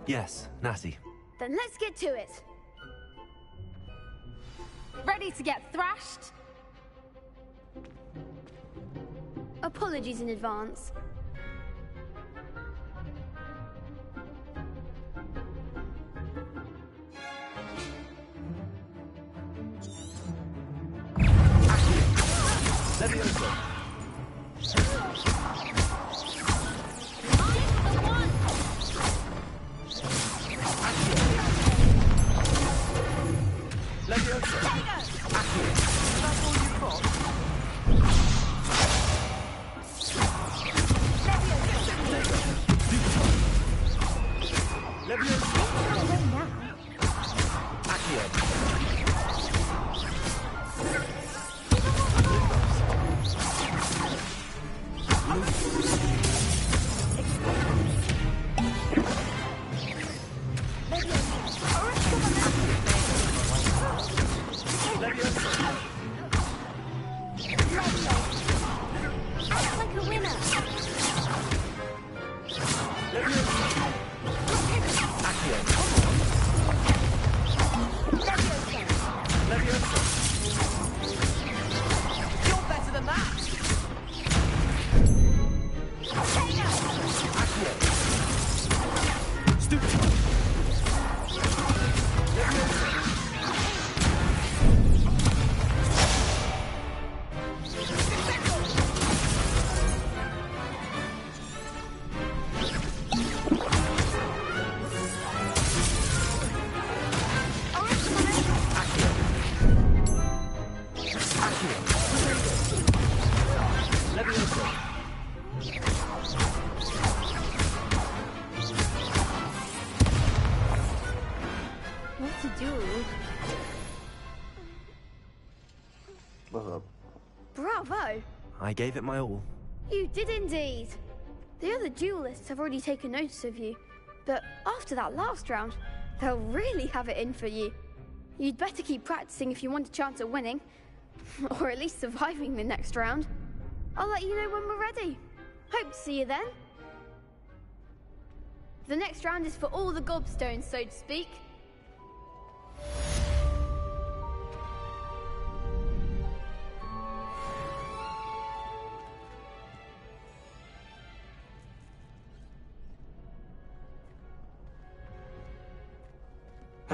Yes, Natty. Then let's get to it. Ready to get thrashed? Apologies in advance. Bravo! I gave it my all. You did indeed. The other duelists have already taken notice of you, but after that last round, they'll really have it in for you. You'd better keep practicing if you want a chance at winning, or at least surviving the next round. I'll let you know when we're ready. Hope to see you then. The next round is for all the gobstones, so to speak.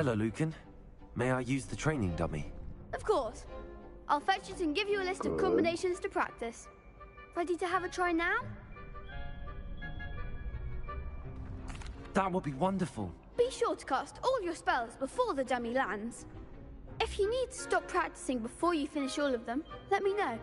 Hello, Lucan. May I use the training dummy? Of course. I'll fetch it and give you a list of combinations to practice. Ready to have a try now? That would be wonderful. Be sure to cast all your spells before the dummy lands. If you need to stop practicing before you finish all of them, let me know.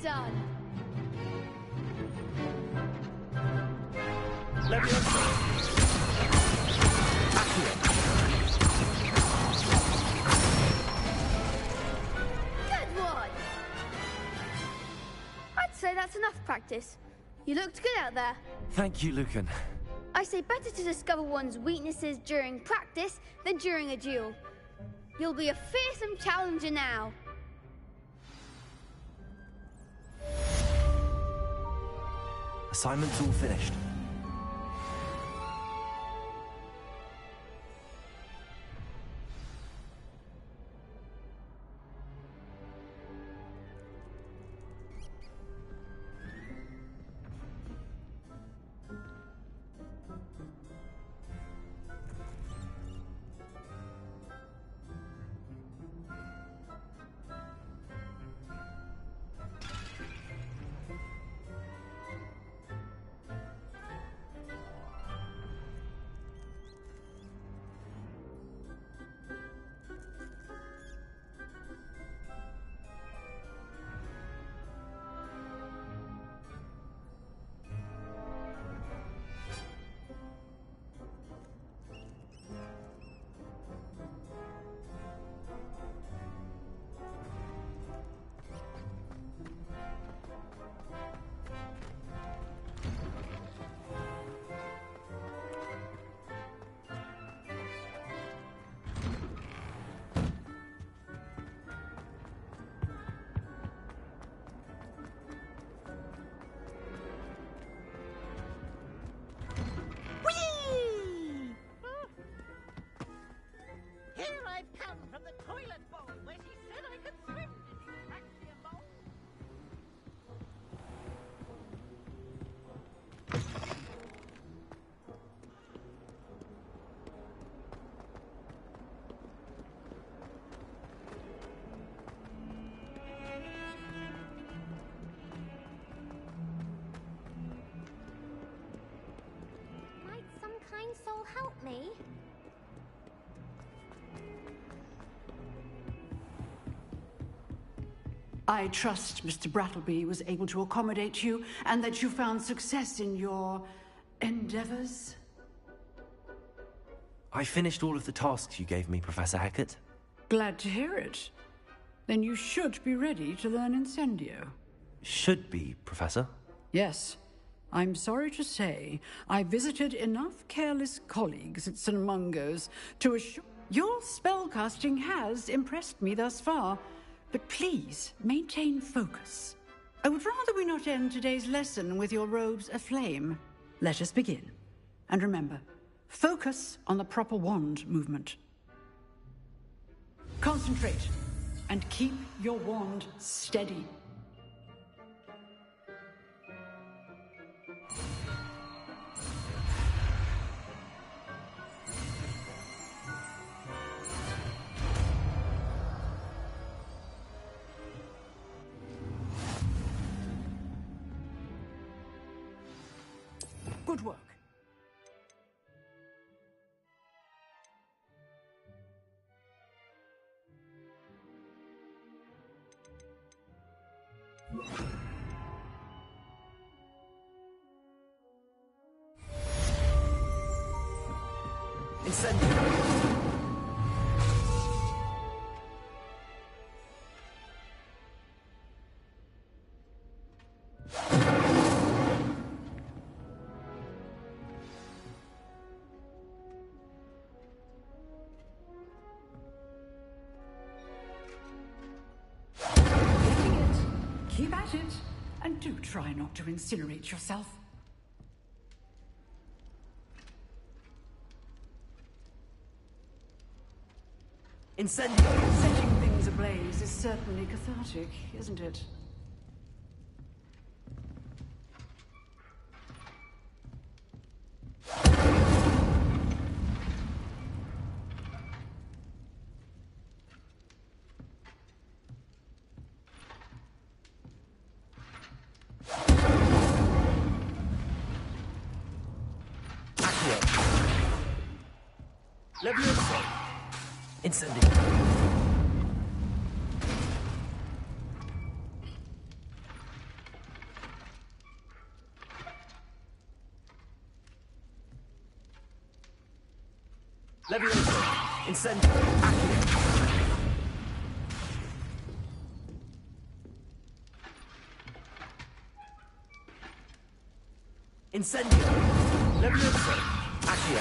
done. Good one. I'd say that's enough practice. You looked good out there. Thank you, Lucan. I say better to discover one's weaknesses during practice than during a duel. You'll be a fearsome challenger now. Assignment's all finished. Here I've come from the toilet bowl where she said I could swim. Did you fancy a bowl? Might some kind soul help me? I trust Mr. Brattleby was able to accommodate you and that you found success in your endeavors. I finished all of the tasks you gave me, Professor Hackett. Glad to hear it. Then you should be ready to learn Incendio. Should be, Professor. Yes. I'm sorry to say, I visited enough careless colleagues at St. Mungo's to assure... Your spellcasting has impressed me thus far, but please maintain focus. I would rather we not end today's lesson with your robes aflame. Let us begin. And remember, focus on the proper wand movement. Concentrate and keep your wand steady. Good work. Incendio. Keep at it, and do try not to incinerate yourself. Incendio! Setting things ablaze is certainly cathartic, isn't it? Leviosa! Incendio! Levioso. Incendio. Accio. Incendio. Levioso. Accio.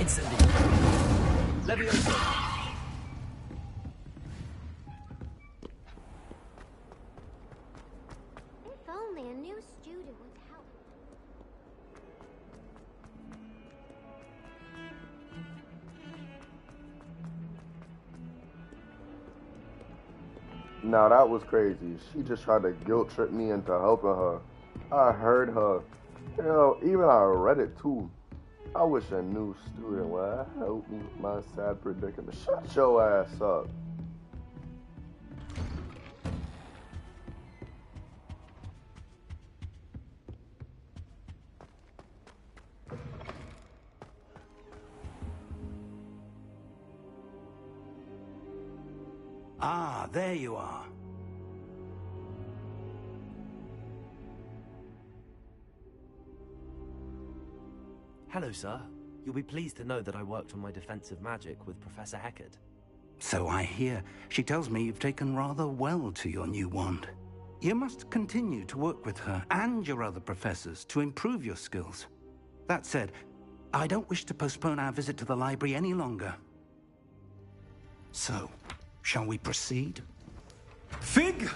Incendio. Levioso. If only a new student would help. Now that was crazy. She just tried to guilt trip me into helping her. I heard her. Hell, even I read it too. I wish a new student would help me with my sad predicament. Shut your ass up. Ah, there you are. Hello, sir. You'll be pleased to know that I worked on my defensive magic with Professor Heckard. So I hear. She tells me you've taken rather well to your new wand. You must continue to work with her and your other professors to improve your skills. That said, I don't wish to postpone our visit to the library any longer. So, shall we proceed? Fig!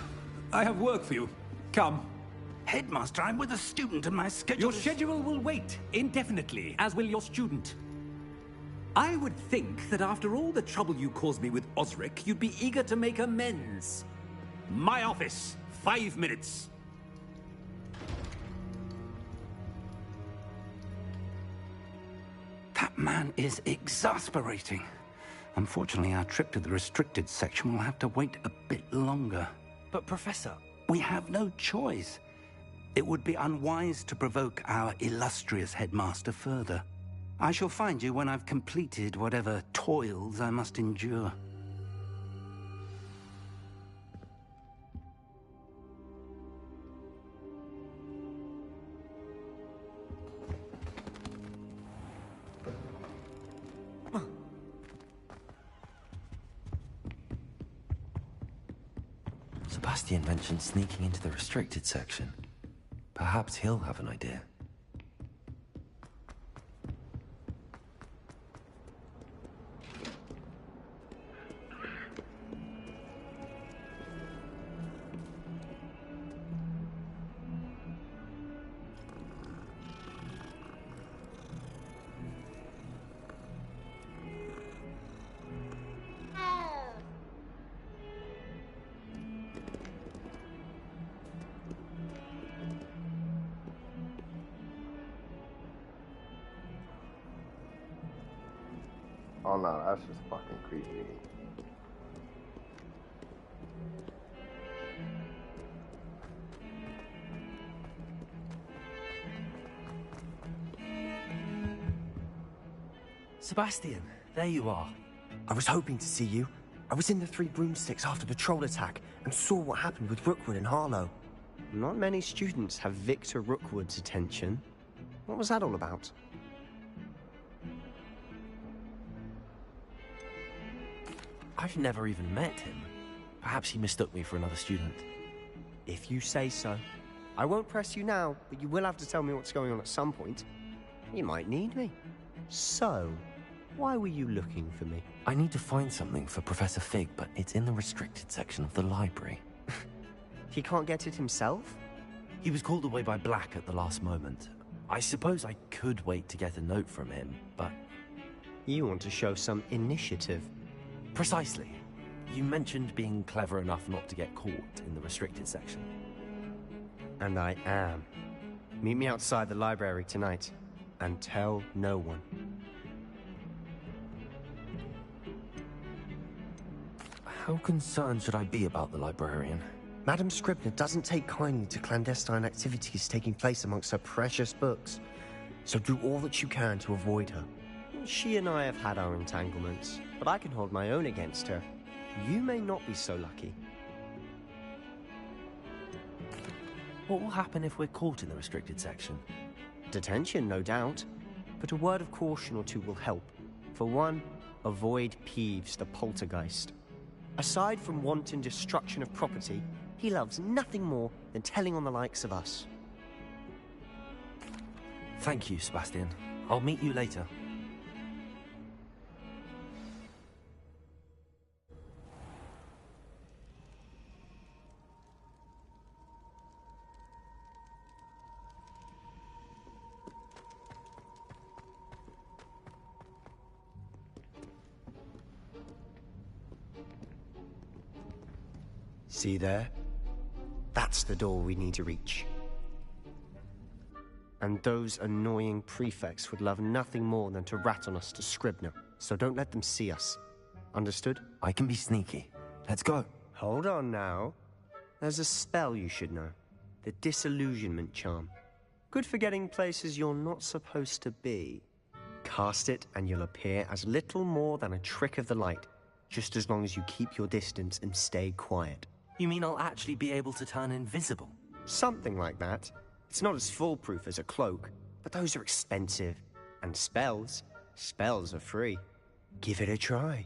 I have work for you. Come. Headmaster, I'm with a student and my schedule Your schedule will wait indefinitely, as will your student. I would think that after all the trouble you caused me with Osric, you'd be eager to make amends. My office, 5 minutes. That man is exasperating. Unfortunately, our trip to the restricted section will have to wait a bit longer. But, Professor... We have no choice. It would be unwise to provoke our illustrious headmaster further. I shall find you when I've completed whatever toils I must endure. Sebastian mentioned sneaking into the restricted section. Perhaps he'll have an idea. Oh no, that's just fucking creepy. Sebastian, there you are. I was hoping to see you. I was in the Three Broomsticks after patrol attack and saw what happened with Rookwood and Harlow. Not many students have Victor Rookwood's attention. What was that all about? I've never even met him. Perhaps he mistook me for another student. If you say so. I won't press you now, but you will have to tell me what's going on at some point. You might need me. So, why were you looking for me? I need to find something for Professor Fig, but it's in the restricted section of the library. He can't get it himself? He was called away by Black at the last moment. I suppose I could wait to get a note from him, but... You want to show some initiative. Precisely. You mentioned being clever enough not to get caught in the restricted section. And I am. Meet me outside the library tonight, and tell no one. How concerned should I be about the librarian? Madam Scribner doesn't take kindly to clandestine activities taking place amongst her precious books, so do all that you can to avoid her. She and I have had our entanglements, but I can hold my own against her. You may not be so lucky. What will happen if we're caught in the restricted section? Detention, no doubt. But a word of caution or two will help. For one, avoid Peeves, the poltergeist. Aside from wanton destruction of property, he loves nothing more than telling on the likes of us. Thank you, Sebastian. I'll meet you later. See there? That's the door we need to reach. And those annoying prefects would love nothing more than to rat on us to Scribner, so don't let them see us. Understood? I can be sneaky. Let's go. Hold on now. There's a spell you should know. The Disillusionment Charm. Good for getting places you're not supposed to be. Cast it and you'll appear as little more than a trick of the light, just as long as you keep your distance and stay quiet. You mean I'll actually be able to turn invisible? Something like that. It's not as foolproof as a cloak, but those are expensive. And spells are free. Give it a try.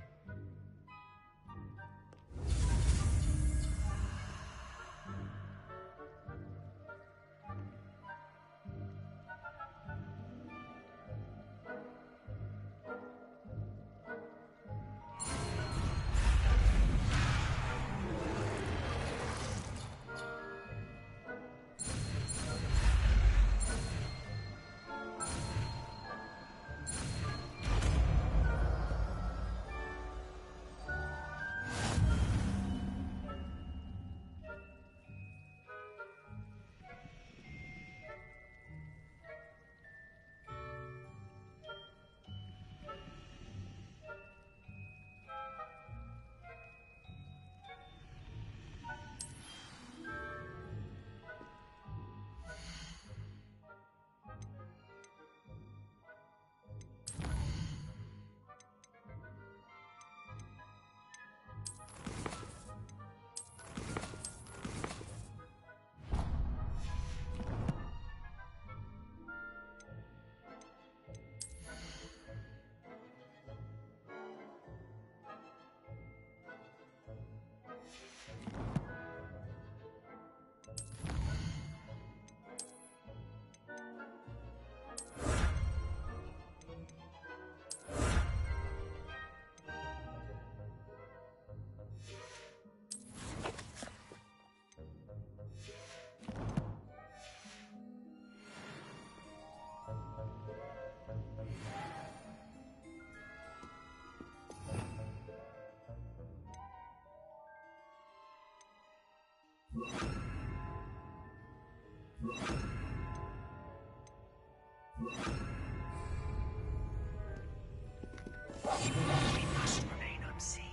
We must remain unseen.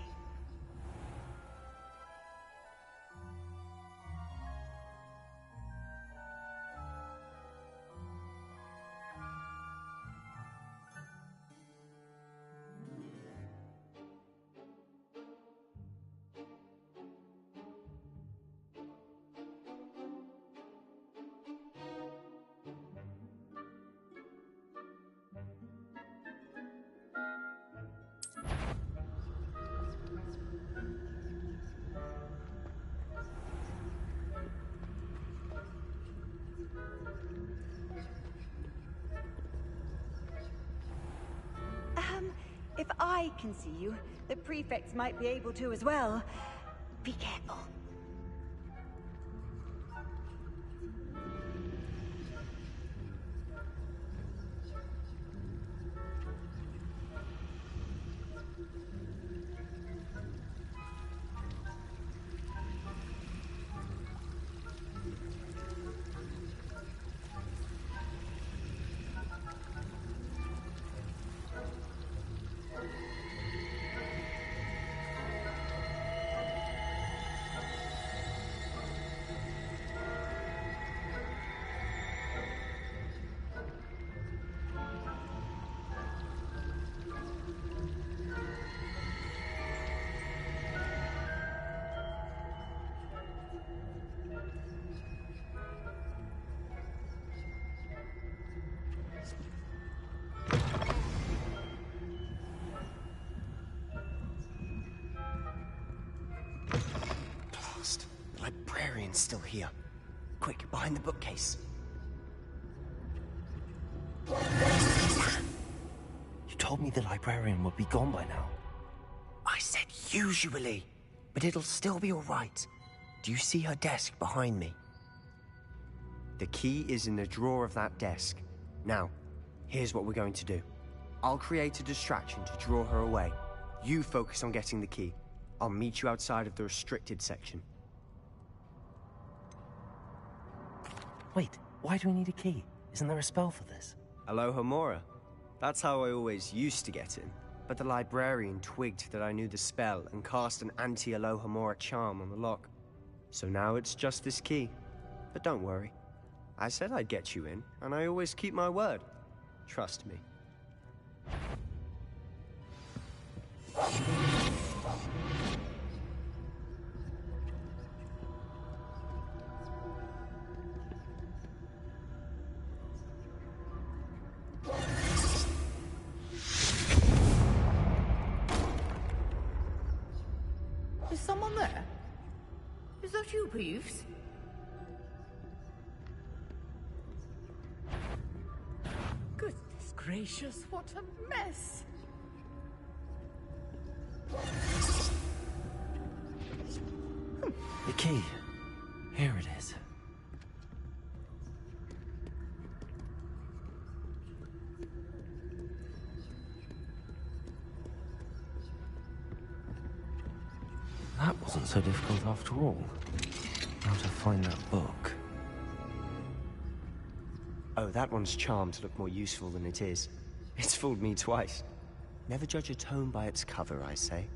If I can see you, the prefects might be able to as well. Be careful. librarian's still here. Quick, behind the bookcase. You told me the librarian would be gone by now. I said usually, but it'll still be all right. Do you see her desk behind me? The key is in the drawer of that desk. Now, here's what we're going to do. I'll create a distraction to draw her away. You focus on getting the key. I'll meet you outside of the restricted section. Wait, why do we need a key? Isn't there a spell for this? Alohomora. That's how I always used to get in. But the librarian twigged that I knew the spell and cast an anti-Alohomora charm on the lock. So now it's just this key. But don't worry. I said I'd get you in, and I always keep my word. Trust me. Is someone there? Is that you, Peeves? Goodness gracious, what a mess! The key. Here it is. That wasn't so difficult after all. How to find that book. Oh, that one's charmed to look more useful than it is. It's fooled me twice. Never judge a tome by its cover, I say.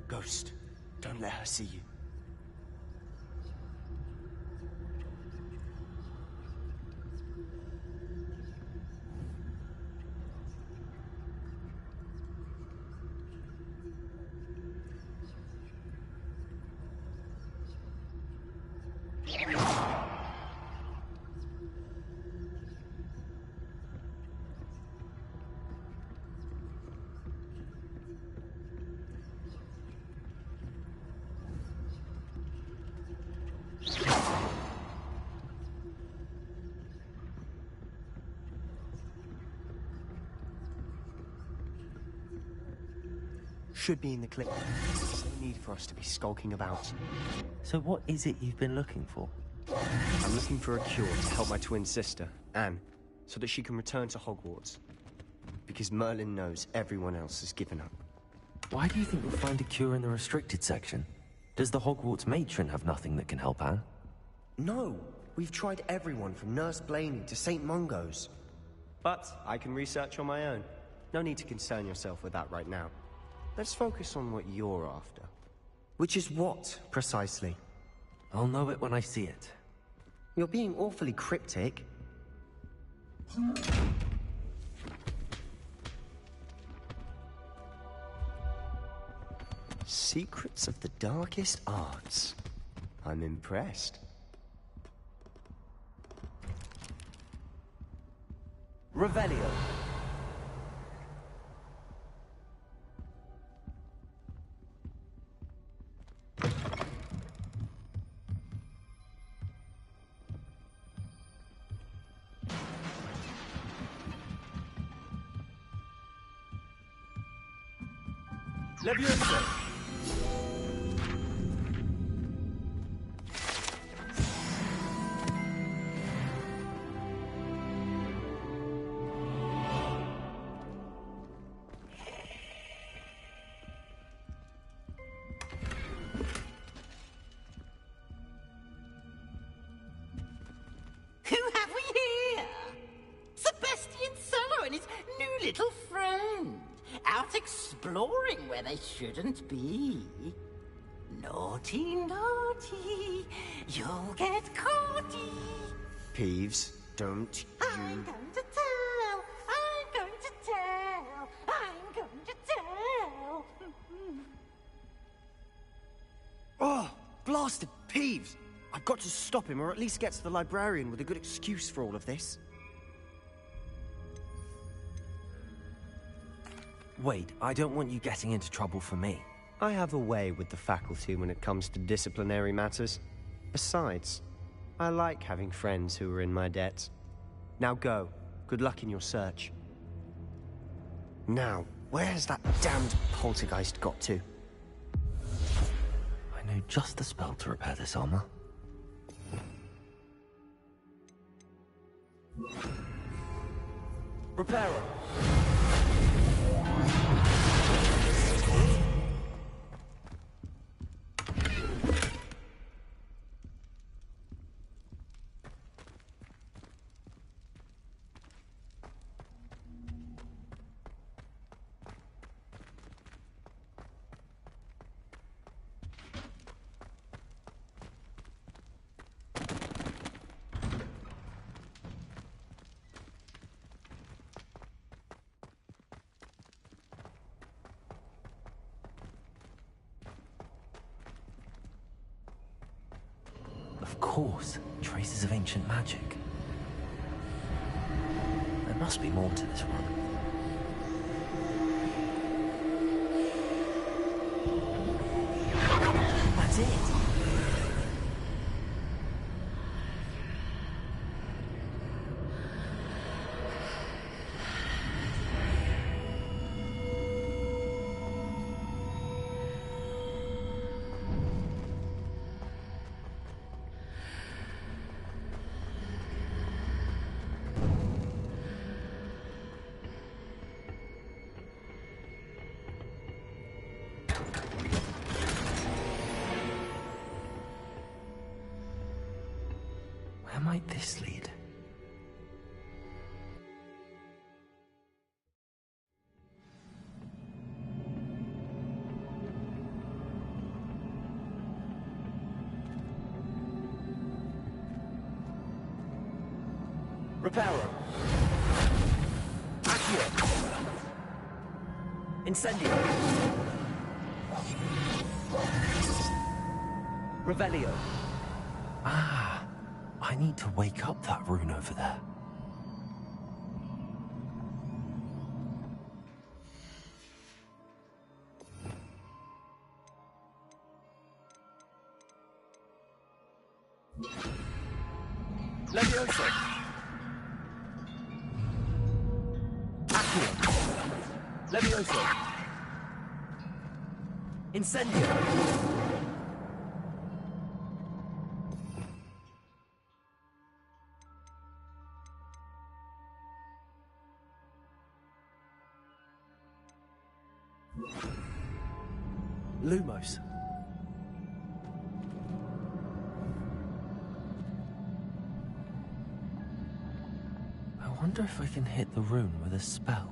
Ghost, don't let her see you. Should be in the clip. There's no need for us to be skulking about. So what is it you've been looking for? I'm looking for a cure to help my twin sister, Anne, so that she can return to Hogwarts. Because Merlin knows everyone else has given up. Why do you think we'll find a cure in the restricted section? Does the Hogwarts matron have nothing that can help Anne? No! We've tried everyone from Nurse Blaney to St. Mungo's. But I can research on my own. No need to concern yourself with that right now. Let's focus on what you're after. Which is what, precisely? I'll know it when I see it. You're being awfully cryptic. Secrets of the darkest arts. I'm impressed. Revelio. Leviosa. Who have we here? Sebastian Sallow! and his new little friend, out exploring where they shouldn't be. Naughty, naughty, you'll get caughty. Peeves, don't I'm going to tell, I'm going to tell, I'm going to tell. Oh, blasted Peeves! I've got to stop him, or at least get to the librarian with a good excuse for all of this. Wait, I don't want you getting into trouble for me. I have a way with the faculty when it comes to disciplinary matters. Besides, I like having friends who are in my debt. Now go. Good luck in your search. Now, where's that damned poltergeist got to? I know just the spell to repair this armor. Repairer! Of course, traces of ancient magic. There must be more to this one. That's it! Where might this lead? Repairer! Accio! Incendio! Revelio! Ah, I need to wake up that rune over there. Levioso! Accio! Levioso! Incendio! Lumos. I wonder if I can hit the rune with a spell.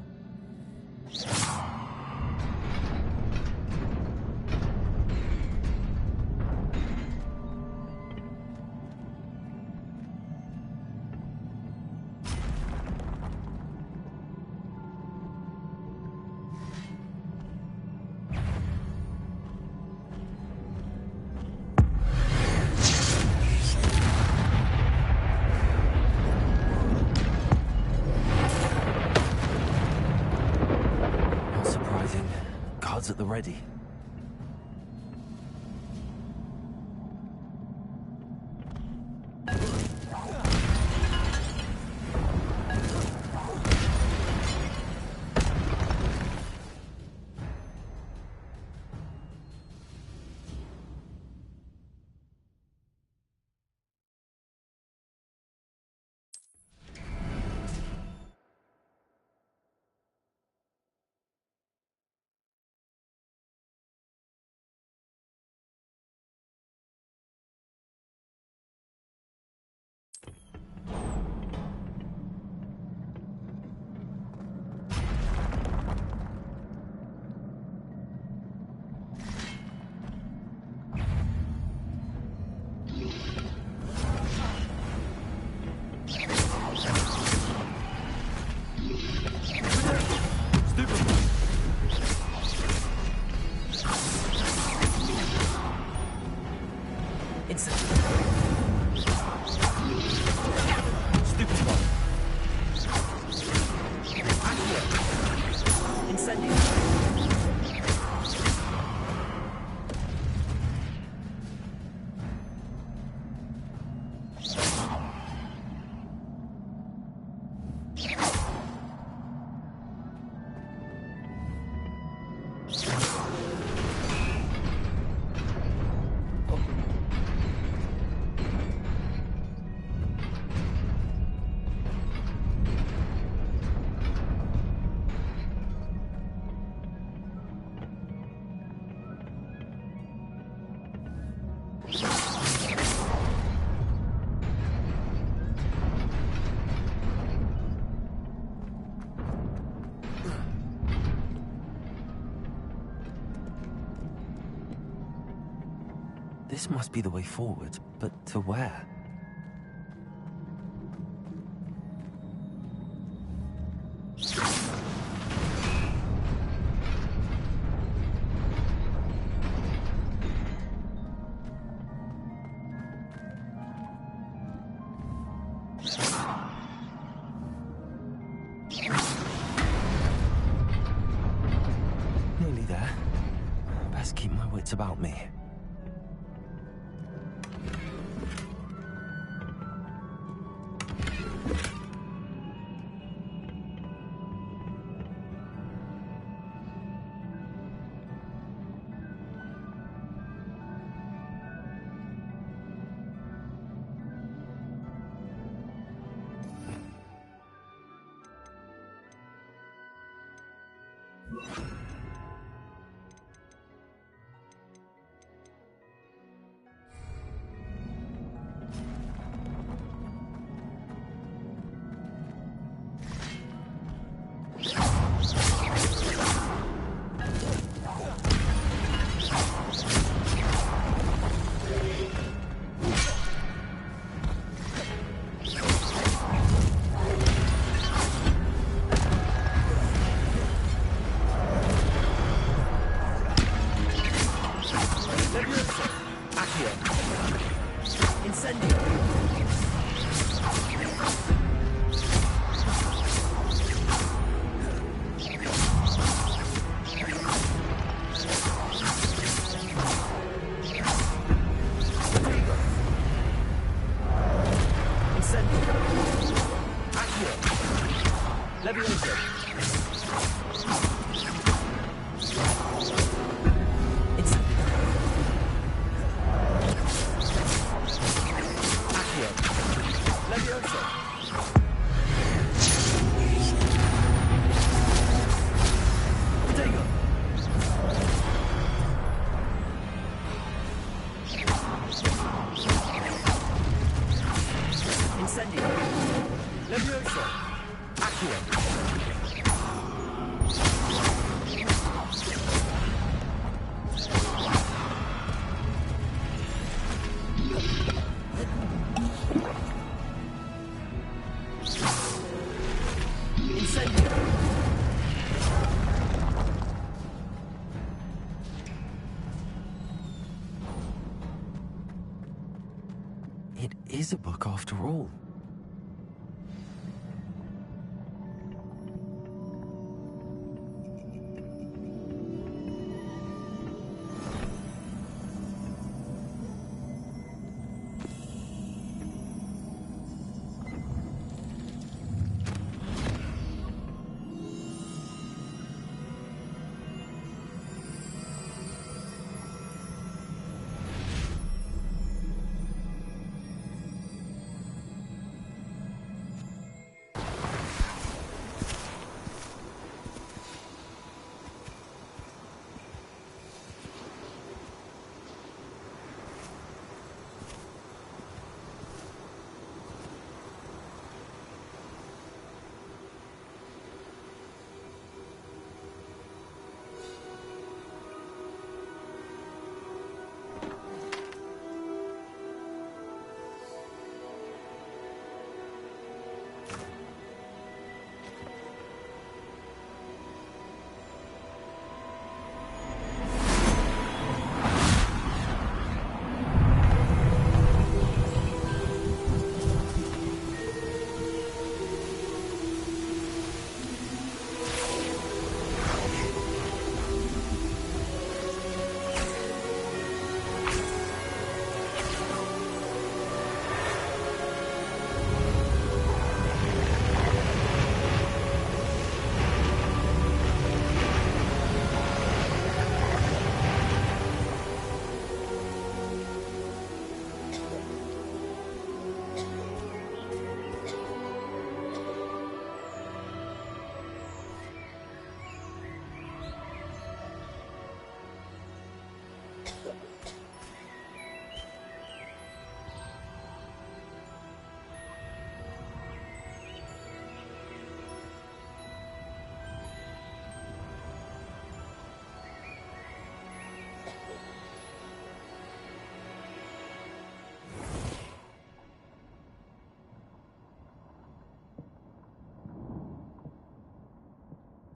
Not surprising. Guards at the ready. This must be the way forward, but to where? Nearly there. Best keep my wits about me. It is a book after all.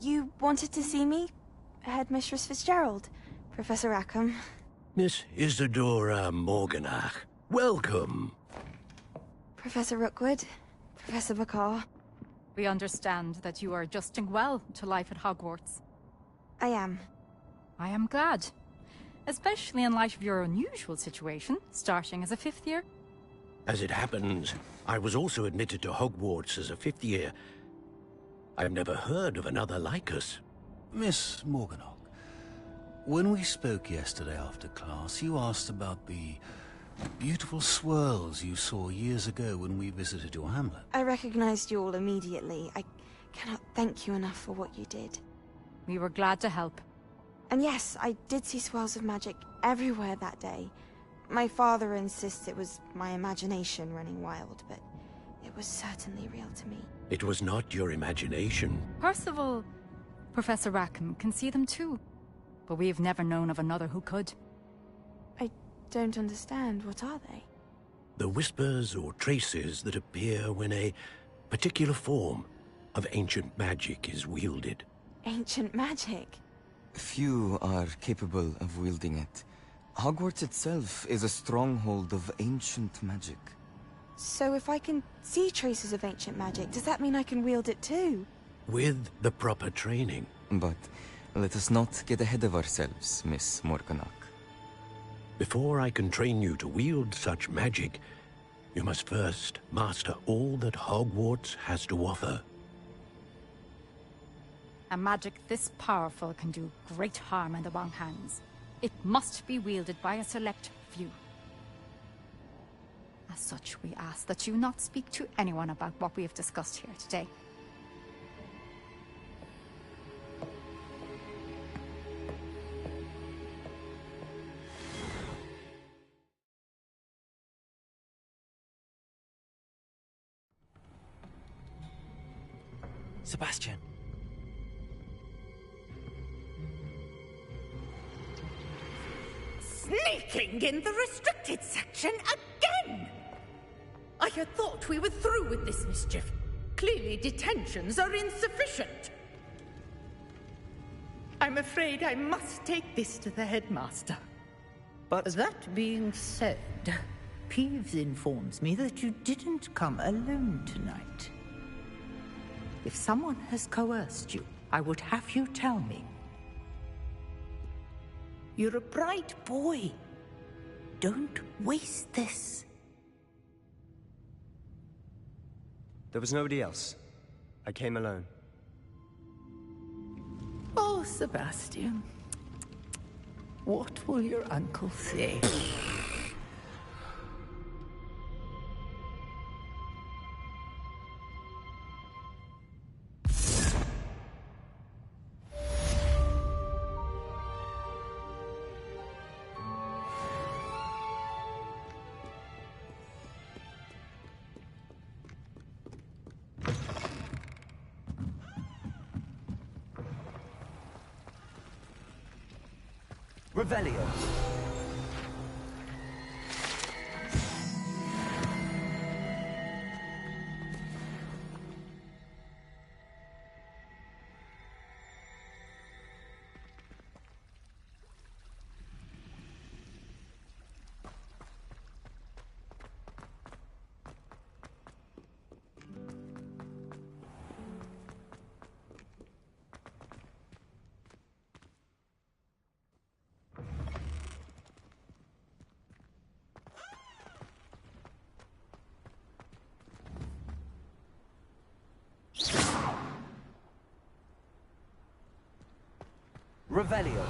You wanted to see me? Headmistress Fitzgerald, Professor Rackham. Miss Isadora Morganach, welcome. Professor Rookwood, Professor Bakar. We understand that you are adjusting well to life at Hogwarts. I am. I am glad. Especially in light of your unusual situation, starting as a 5th year. As it happens, I was also admitted to Hogwarts as a 5th year. I've never heard of another like us. Miss Morganach, when we spoke yesterday after class, you asked about the beautiful swirls you saw years ago when we visited your hamlet. I recognized you all immediately. I cannot thank you enough for what you did. We were glad to help. And yes, I did see swirls of magic everywhere that day. My father insists it was my imagination running wild, but it was certainly real to me. It was not your imagination. Percival, Professor Rackham can see them too. But we've never known of another who could. I don't understand. What are they? The whispers or traces that appear when a particular form of ancient magic is wielded. Ancient magic? Few are capable of wielding it. Hogwarts itself is a stronghold of ancient magic. So if I can see traces of ancient magic, does that mean I can wield it too? With the proper training. But let us not get ahead of ourselves, Miss Morganach. Before I can train you to wield such magic, you must first master all that Hogwarts has to offer. A magic this powerful can do great harm in the wrong hands. It must be wielded by a select few. As such, we ask that you not speak to anyone about what we have discussed here today. Sebastian. Sneaking in the restricted section again! I had thought we were through with this mischief. Clearly detentions are insufficient. I'm afraid I must take this to the headmaster. But that being said, Peeves informs me that you didn't come alone tonight. If someone has coerced you, I would have you tell me. You're a bright boy. Don't waste this. There was nobody else. I came alone. Oh, Sebastian. What will your uncle say? Revelio. Revelio.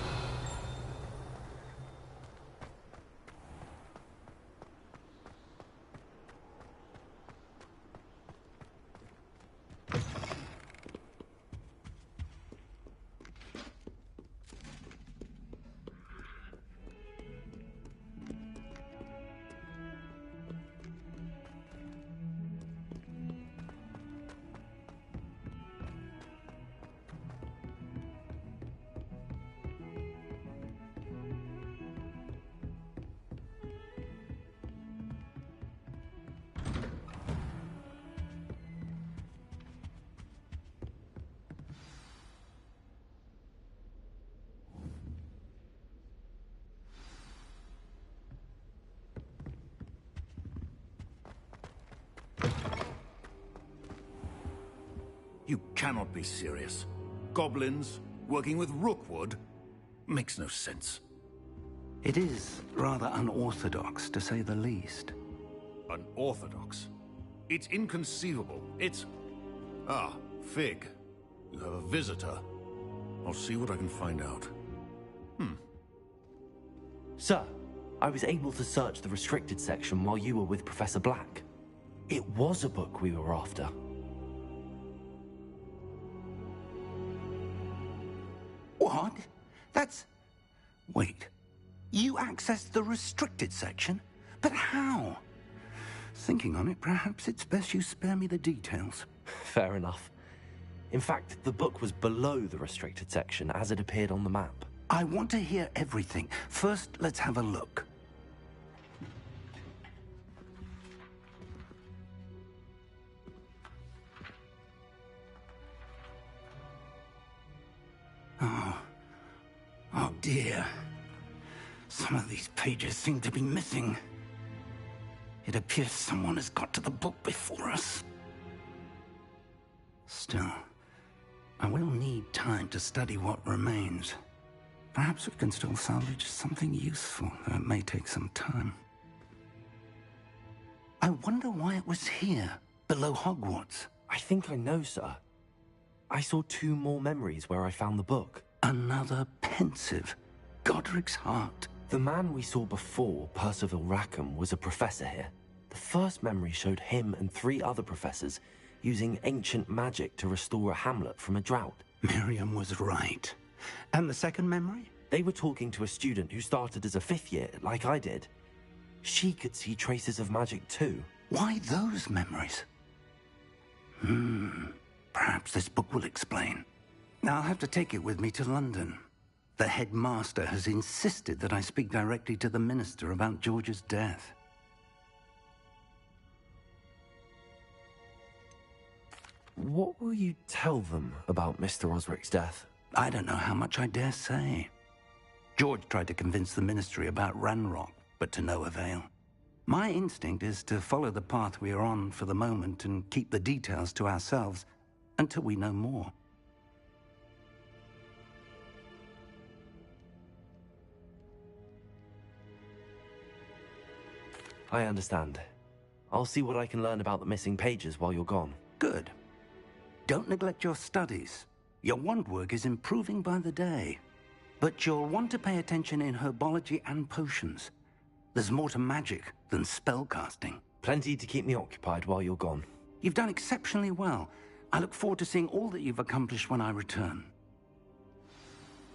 You cannot be serious. Goblins working with Rookwood makes no sense. It is rather unorthodox, to say the least. Unorthodox? It's inconceivable. It's... Ah, Fig. You have a visitor. I'll see what I can find out. Sir, I was able to search the restricted section while you were with Professor Black. It was a book we were after. What? That's... Wait. You accessed the restricted section? But how? Thinking on it, perhaps it's best you spare me the details. Fair enough. In fact, the book was below the restricted section as it appeared on the map. I want to hear everything. First, let's have a look. Oh dear. Some of these pages seem to be missing. It appears someone has got to the book before us. Still, I will need time to study what remains. Perhaps we can still salvage something useful, though it may take some time. I wonder why it was here, below Hogwarts. I think I know, sir. I saw 2 more memories where I found the book. Another pensive. Godric's heart. The man we saw before, Percival Rackham, was a professor here. The first memory showed him and 3 other professors using ancient magic to restore a hamlet from a drought. Miriam was right. And the second memory? They were talking to a student who started as a 5th year, like I did. She could see traces of magic too. Why those memories? Perhaps this book will explain. I'll have to take it with me to London. The headmaster has insisted that I speak directly to the minister about George's death. What will you tell them about Mr. Osric's death? I don't know how much I dare say. George tried to convince the ministry about Ranrock, but to no avail. My instinct is to follow the path we are on for the moment and keep the details to ourselves until we know more. I understand. I'll see what I can learn about the missing pages while you're gone. Good. Don't neglect your studies. Your wand work is improving by the day. But you'll want to pay attention in herbology and potions. There's more to magic than spellcasting. Plenty to keep me occupied while you're gone. You've done exceptionally well. I look forward to seeing all that you've accomplished when I return.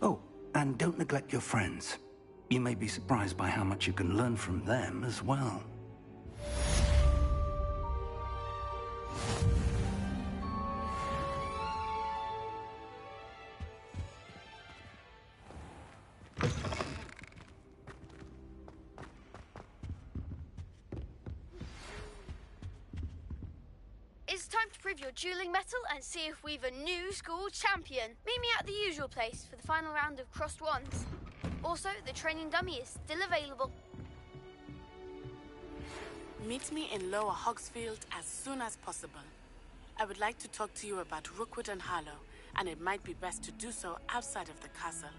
Oh, and don't neglect your friends. You may be surprised by how much you can learn from them as well. It's time to prove your dueling mettle and see if we've a new school champion. Meet me at the usual place for the final round of crossed wands. Also, the training dummy is still available. Meet me in Lower Hogsfield as soon as possible. I would like to talk to you about Rookwood and Harlow, and it might be best to do so outside of the castle.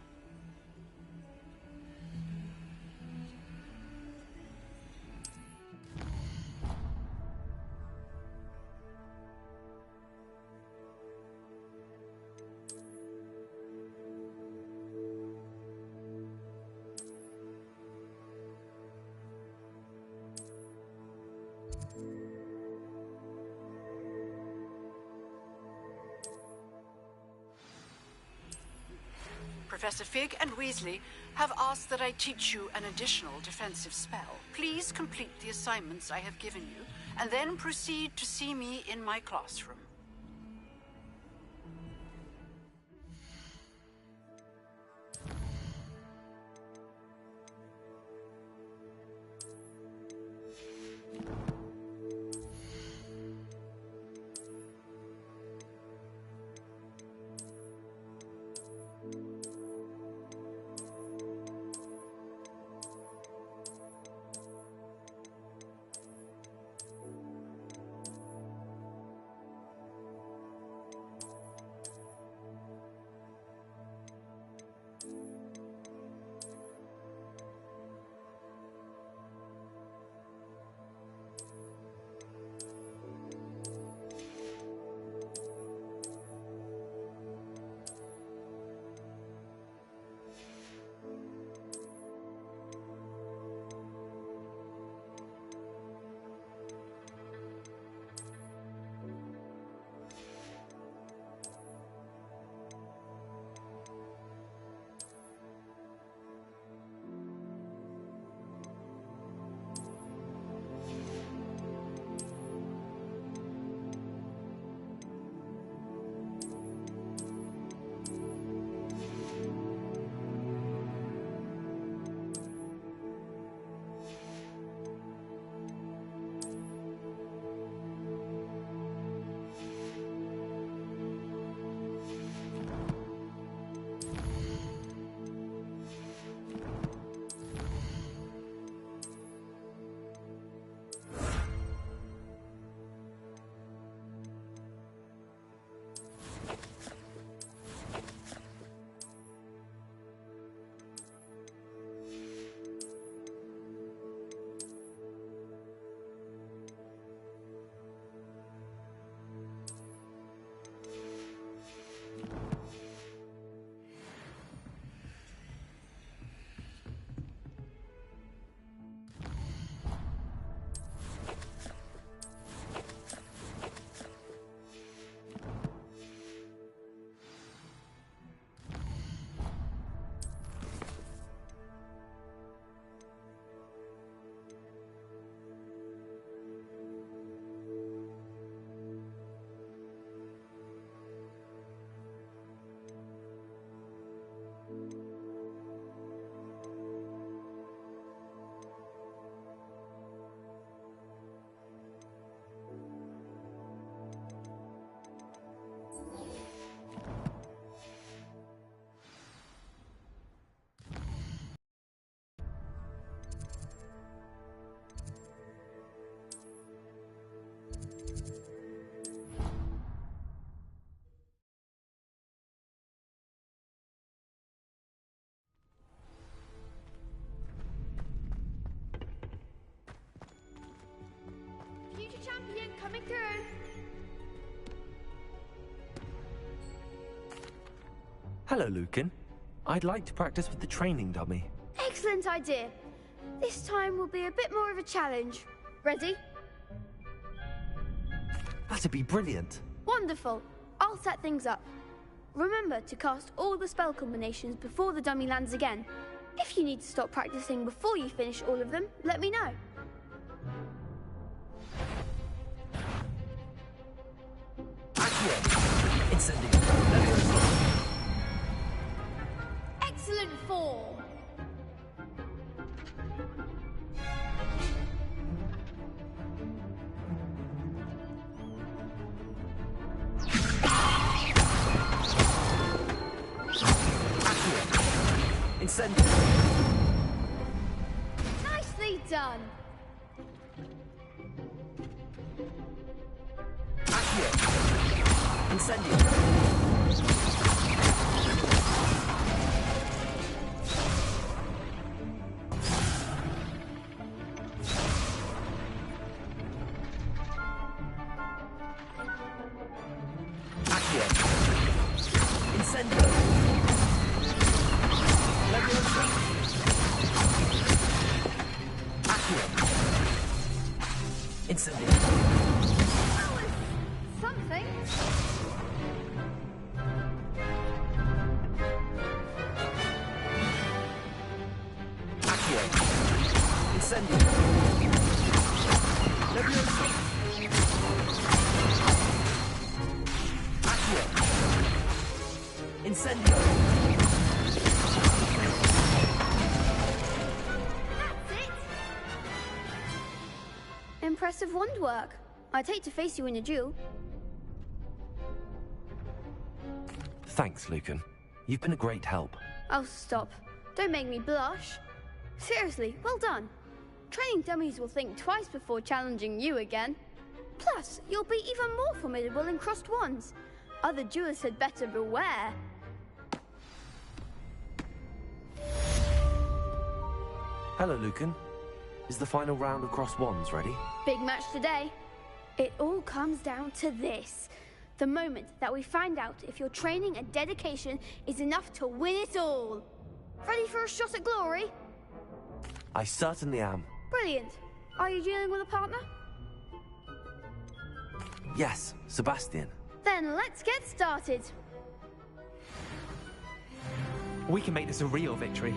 Professor Fig and Weasley have asked that I teach you an additional defensive spell. Please complete the assignments I have given you, and then proceed to see me in my classroom. Hello, Lucan. I'd like to practice with the training dummy. Excellent idea. This time will be a bit more of a challenge. Ready? That'd be brilliant. Wonderful. I'll set things up. Remember to cast all the spell combinations before the dummy lands again. If you need to stop practicing before you finish all of them, let me know. Excellent form. Incendio. Nicely done. Incendio. Something. Incendio. Leviosa. Accio. Incendio. That's it. Impressive wand work. I'd hate to face you in a duel. Thanks, Lucan. You've been a great help. Oh, stop. Don't make me blush. Seriously, well done. Training dummies will think twice before challenging you again. Plus, you'll be even more formidable in crossed wands. Other duelists had better beware. Hello, Lucan. Is the final round of crossed wands ready? Big match today. It all comes down to this. The moment that we find out if your training and dedication is enough to win it all. Ready for a shot at glory? I certainly am. Brilliant. Are you dealing with a partner? Yes, Sebastian. Then let's get started. We can make this a real victory.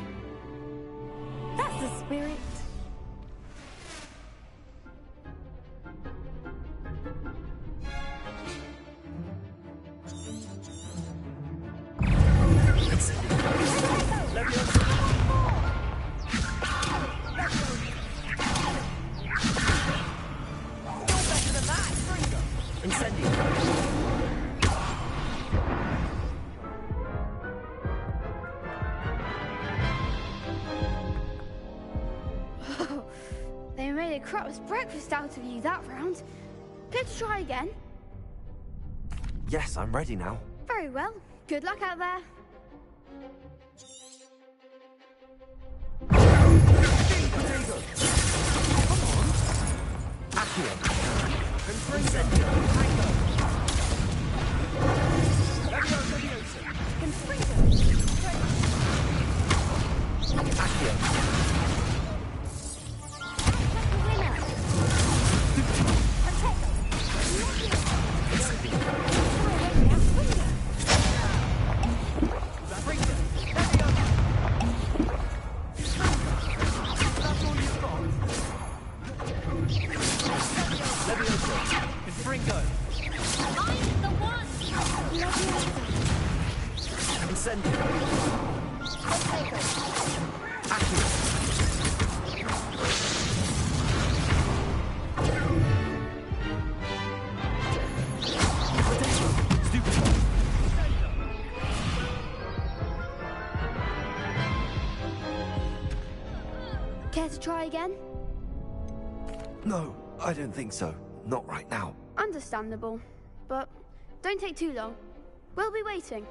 That's the spirit. They made a crap's breakfast out of you that round. Care to try again? Yes, I'm ready now. Very well. Good luck out there. Care to try again? No, I don't think so. Not right now. Understandable. But don't take too long. We'll be waiting.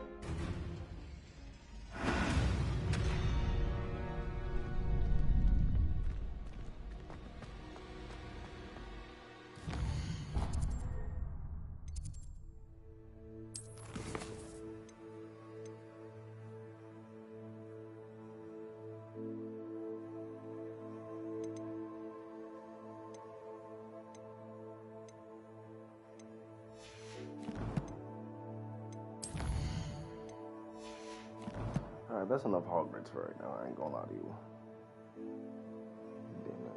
Alright, that's enough Hogwarts for right now. I ain't gonna lie to you.